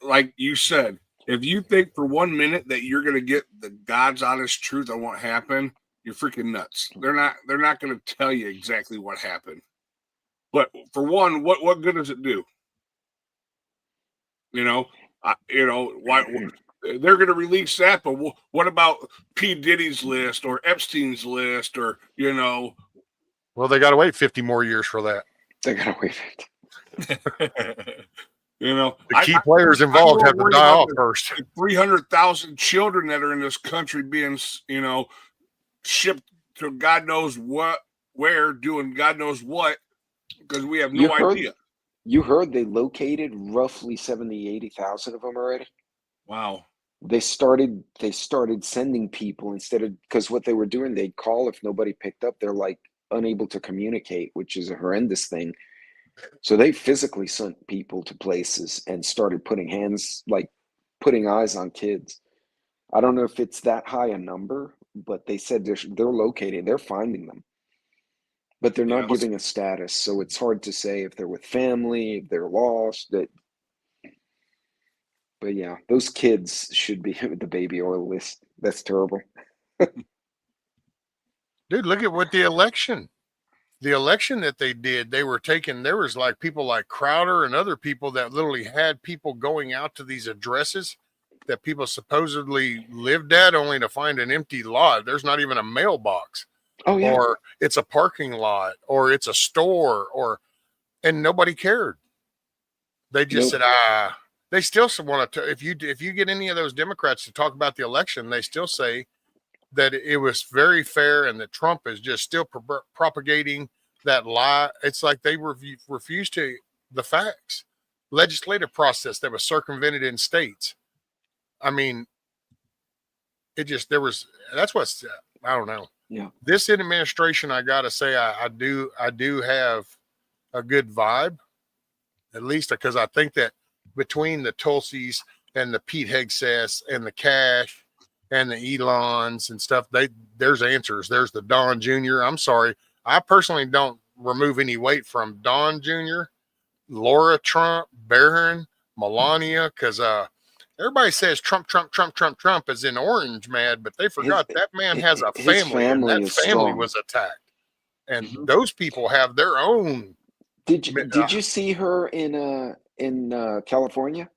like you said, if you think for 1 minute that you're going to get the God's honest truth on what happened, you're freaking nuts. They're not going to tell you exactly what happened. But for one, what good does it do? Why? They're going to release that, but what about P. Diddy's list or Epstein's list, or Well, they got to wait 50 more years for that. They got to wait 50. The key players involved have to die off first. 300,000 children that are in this country being, shipped to God knows where, doing God knows what, because we have no idea. You heard they located roughly 70,000, 80,000 of them already. Wow. They started sending people because what they were doing, they'd call if nobody picked up. They're like unable to communicate, which is a horrendous thing. So they physically sent people to places and started putting eyes on kids. I don't know if it's that high a number, but they said they're located, they're finding them, but they're not giving a status. So it's hard to say if they're with family, if they're lost. But yeah, those kids should be with the baby oil list. That's terrible. Dude, look at what the election that they did. They were taking, there was like people like Crowder and other people that literally had people going out to these addresses that people supposedly lived at, only to find an empty lot. There's not even a mailbox. Oh yeah. Or it's a parking lot, or it's a store, and nobody cared. They just said, they still want to, if you get any of those Democrats to talk about the election, they still say that it was very fair and that Trump is just still propagating that lie. It's like they refuse to the facts. Legislative process that was circumvented in states. I mean, that's what's, I don't know. Yeah. This administration, I got to say, I do have a good vibe, at least because I think that between the Tulsis and the Pete Hegseths and the Cash and the Elons and stuff, there's answers. There's the Don Jr. I'm sorry. I personally don't remove any weight from Don Jr., Laura Trump, Barron, Melania, because everybody says Trump is in orange mad, but they forgot that man has a his family, and family that is family strong. was attacked. And those people have their own. Did you see her in California,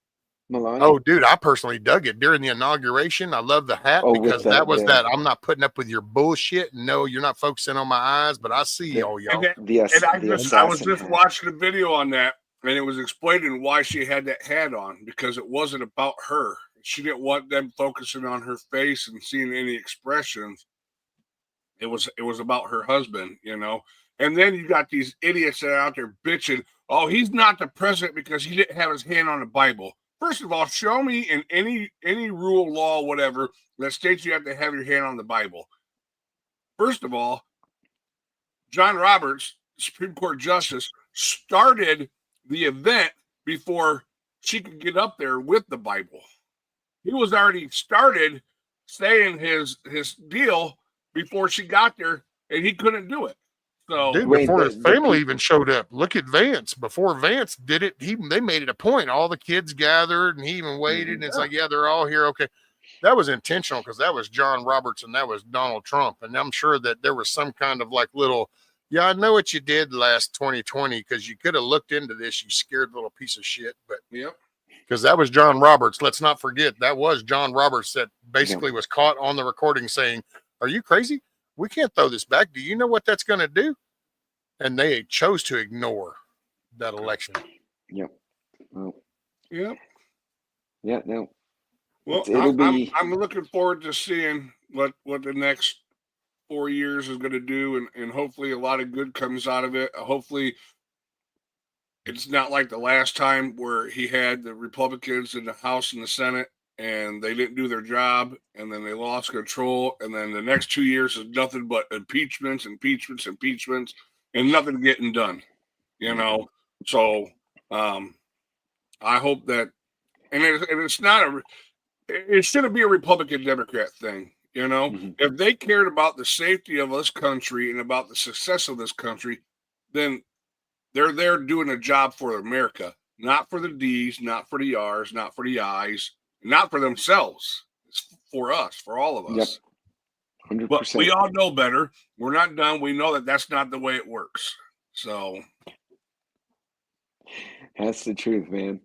Melania? Oh, dude, I personally dug it during the inauguration. I love the hat because that was that I'm not putting up with your bullshit. No, you're not focusing on my eyes, but I see all y'all. I was just watching a video on that, and it was explaining why she had that hat on, because it wasn't about her. She didn't want them focusing on her face and seeing any expressions. It was about her husband, you know. And then you got these idiots that are out there bitching, oh, he's not the president because he didn't have his hand on the Bible. First of all, show me in any rule, law, whatever, that states you have to have your hand on the Bible. First of all, John Roberts, Supreme Court Justice, started the event before she could get up there with the Bible. He was already started saying his deal before she got there, and he couldn't do it. So, dude, before his family even showed up, look at Vance. Before Vance did it, they made it a point. All the kids gathered, and he even waited. And it's like, yeah, they're all here. Okay, that was intentional because that was John Roberts and that was Donald Trump, and I'm sure that there was some kind of like little. Yeah, I know what you did last 2020 because you could have looked into this, you scared little piece of shit. But yep, because that was John Roberts. Let's not forget that was John Roberts that basically was caught on the recording saying, "Are you crazy? We can't throw this back. Do you know what that's going to do?" And they chose to ignore that election. Yep. Well, yep. Yeah. No. Well, I'm looking forward to seeing what the next 4 years is going to do, and hopefully a lot of good comes out of it. Hopefully it's not like the last time where he had the Republicans in the House and the Senate and they didn't do their job, and then they lost control, and then the next 2 years is nothing but impeachments, and nothing getting done, you know. So I hope that, and it's not it shouldn't be a Republican Democrat thing, you know. If they cared about the safety of this country and about the success of this country, then they're there doing a job for America, not for the D's, not for the R's, not for the I's, not for themselves. It's for us, for all of us. Yep. 100%. But we all know better. We're not done. We know that that's not the way it works. So that's the truth, man.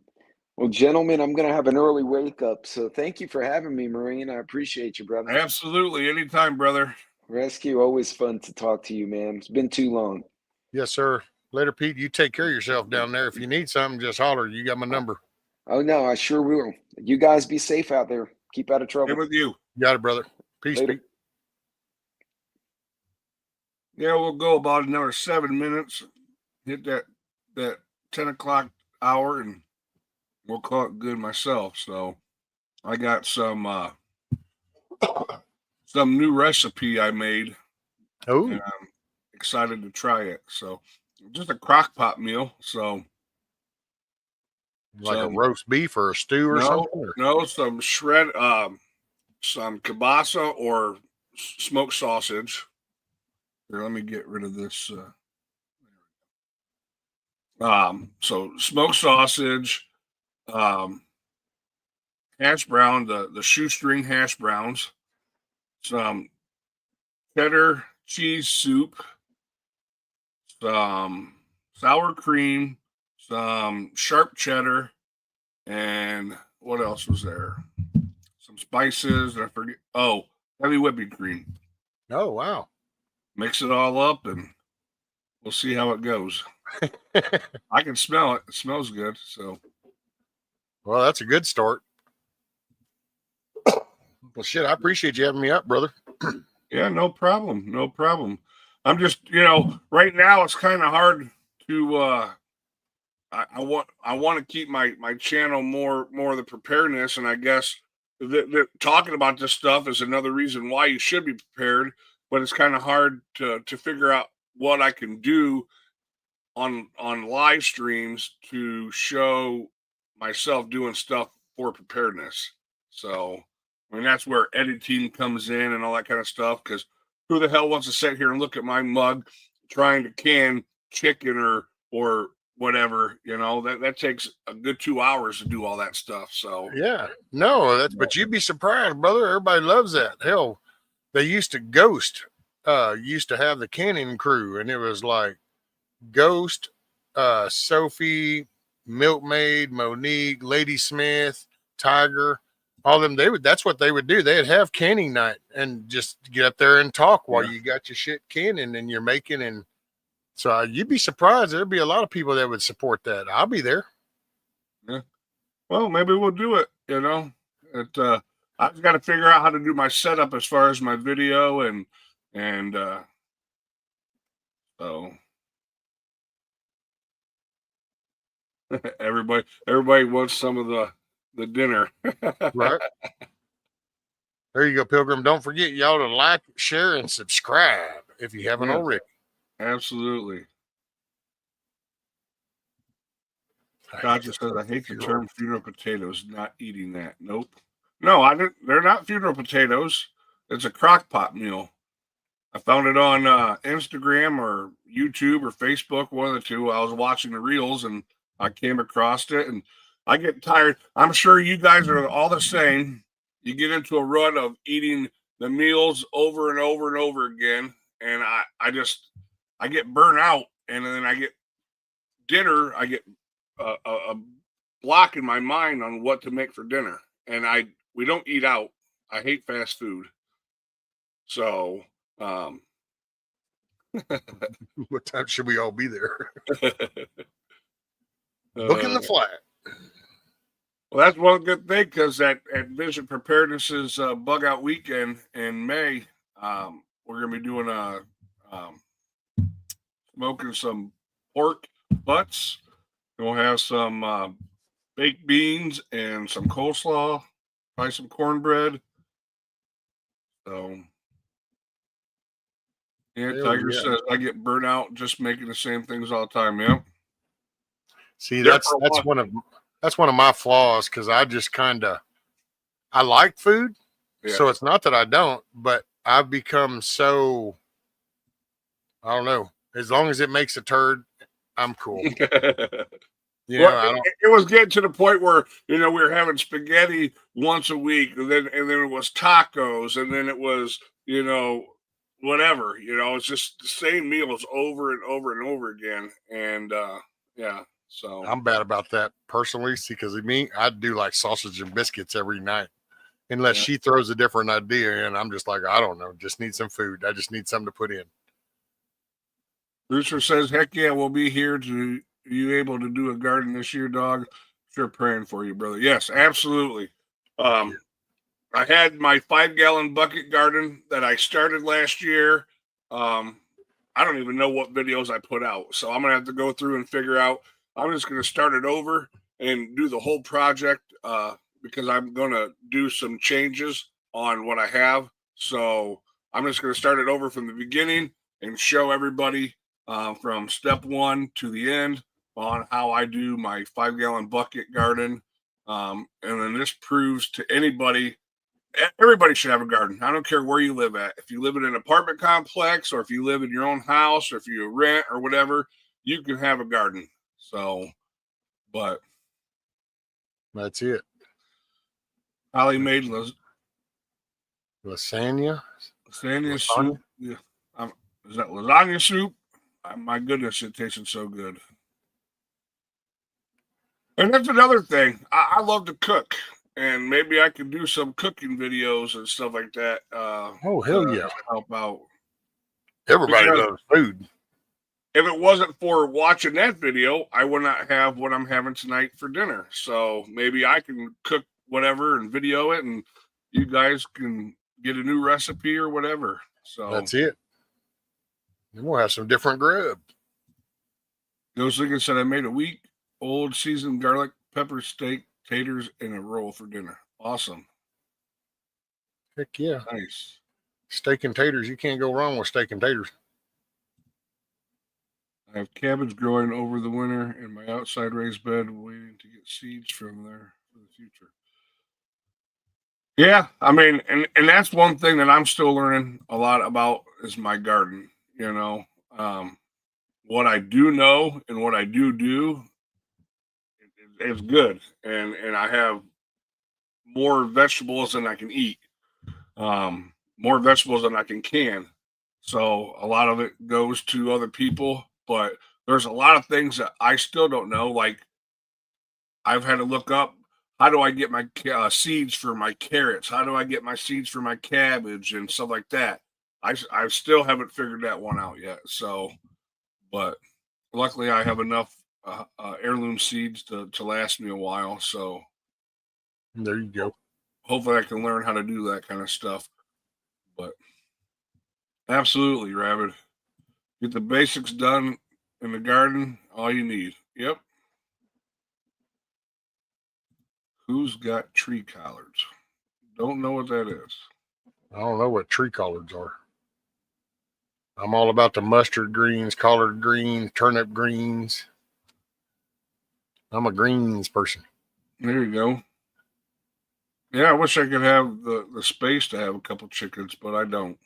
Well, gentlemen, I'm going to have an early wake up. So thank you for having me, Marine. I appreciate you, brother. Absolutely. Anytime, brother. Rescue, always fun to talk to you, man. It's been too long. Yes, sir. Later, Pete. You take care of yourself down there. If you need something, just holler. You got my number. Oh, no, I sure will. You guys be safe out there. Keep out of trouble. Stay with you. Got it, brother. Peace, Later. Pete. Yeah, we'll go about another 7 minutes. Hit that 10 o'clock hour, and we'll call it good myself. So I got some new recipe I made. Oh, and I'm excited to try it. So just a crock pot meal. So like a roast beef or a stew or something? No, some some kielbasa or smoked sausage. Here, let me get rid of this. So smoked sausage, hash brown, the shoestring hash browns, some cheddar cheese soup, some sour cream, some sharp cheddar, and what else was there? Some spices. I forget. Oh, heavy whipping cream. Oh, wow. Mix it all up, and we'll see how it goes. I can smell it. It smells good. So, well, that's a good start. Well, shit, I appreciate you having me up, brother. Yeah, no problem. No problem. I'm just, right now it's kind of hard to. I want to keep my channel more of the preparedness, and I guess that talking about this stuff is another reason why you should be prepared. But it's kind of hard to figure out what I can do on live streams to show myself doing stuff for preparedness. So, I mean, that's where editing comes in and all that kind of stuff. Because who the hell wants to sit here and look at my mug trying to can chicken or whatever? That takes a good 2 hours to do all that stuff. So, Yeah, no, but you'd be surprised, brother. Everybody loves that. Hell, they used to used to have the canning crew, and it was like Ghost, Sophie, Milkmaid, Monique, Lady Smith, Tiger, all them. That's what they would do. They'd have canning night and just get up there and talk while you got your shit canning and you're making. And so you'd be surprised. There'd be a lot of people that would support that. I'll be there. Yeah. Well, maybe we'll do it. I've got to figure out how to do my setup as far as my video and so everybody wants some of the dinner. Right. There you go, Pilgrim. Don't forget y'all to like, share, and subscribe if you haven't already. Absolutely. Gotcha says, I hate the term funeral potatoes. Not eating that. Nope. No, I didn't. They're not funeral potatoes. It's a crock pot meal. I found it on Instagram or YouTube or Facebook, one of the two. I was watching the reels and I came across it, and I get tired. I'm sure you guys are all the same. You get into a rut of eating the meals over and over and over again, and I get burnt out, and then I get dinner. I get a block in my mind on what to make for dinner, and we don't eat out. I hate fast food. So, what time should we all be there? Booking the flight. Well, that's one good thing, because at Vision Preparedness's bug out weekend in May, we're gonna be doing smoking some pork butts. We'll have some baked beans and some coleslaw, probably some cornbread. So, yeah, Tiger says I get burnt out just making the same things all the time. Yeah. See, that's one of my flaws, because I just I like food. Yeah. So it's not that I don't, but I've become so, I don't know. As long as it makes a turd, I'm cool. It was getting to the point where we were having spaghetti once a week, and then it was tacos, and then it was whatever. It's just the same meals over and over and over again, and yeah. So I'm bad about that personally. See, because I do like sausage and biscuits every night, unless she throws a different idea, and I'm just like, I don't know, just need some food. I just need something to put in. Rooster says, heck yeah, we'll be here. You able to do a garden this year, dog? Sure, praying for you, brother. Yes, absolutely. I had my 5-gallon bucket garden that I started last year. I don't even know what videos I put out, so I'm gonna have to go through and figure out. I'm just gonna start it over and do the whole project because I'm gonna do some changes on what I have. So I'm just gonna start it over from the beginning and show everybody from step one to the end on how I do my 5-gallon bucket garden. And then this proves to anybody, everybody should have a garden. I don't care where you live at. If you live in an apartment complex, or if you live in your own house, or if you rent or whatever, you can have a garden. So, but that's it. Holly made lasagna soup. Yeah. Is that lasagna soup? My goodness, it tasted so good. And that's another thing. I love to cook, and maybe I can do some cooking videos and stuff like that. Oh, hell yeah. Help out. Everybody loves food. If it wasn't for watching that video, I would not have what I'm having tonight for dinner. So maybe I can cook whatever and video it, and you guys can get a new recipe or whatever. So that's it. And we'll have some different grub. Ghost Lincoln said, I made a week-old seasoned garlic pepper steak, taters, and a roll for dinner. Awesome. Heck yeah. Nice. Steak and taters. You can't go wrong with steak and taters. I have cabbage growing over the winter in my outside raised bed, waiting to get seeds from there for the future. Yeah, I mean, and that's one thing that I'm still learning a lot about is my garden. You know, what I do know and what I do is good, and I have more vegetables than I can eat, more vegetables than I can. So a lot of it goes to other people, but there's a lot of things that I still don't know. Like I've had to look up, how do I get my seeds for my carrots? How do I get my seeds for my cabbage and stuff like that? I still haven't figured that one out yet. So, but luckily I have enough heirloom seeds to last me a while. So There you go. hopefully I can learn how to do that kind of stuff. But absolutely, Rabbit. Get the basics done in the garden, all you need. Yep. Who's got tree collards? Don't know what that is. I don't know what tree collards are. I'm all about the mustard greens, collard greens, turnip greens. I'm a greens person. There you go. Yeah, I wish I could have the space to have a couple chickens, but I don't.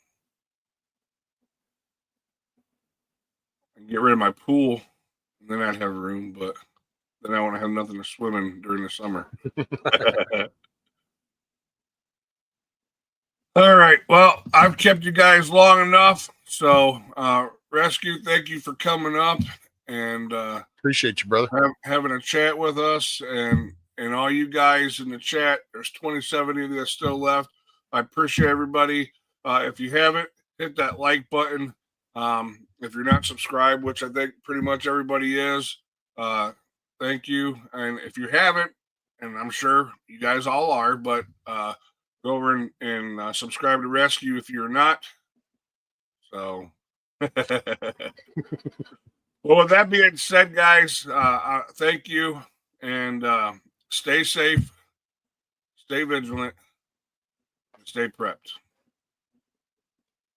I can get rid of my pool, and then I'd have room, but then I want to have nothing to swim in during the summer. All right. Well, I've kept you guys long enough. So, Rescue, thank you for coming up and Appreciate you, brother. having a chat with us. And all you guys in the chat, there's 27 of you that's still left. I appreciate everybody. If you haven't, hit that like button. If you're not subscribed, which I think pretty much everybody is, thank you. And if you haven't, and I'm sure you guys all are, but go over and subscribe to Rescue if you're not. So, well, with that being said, guys, thank you and stay safe, stay vigilant, and stay prepped.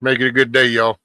Make it a good day, y'all.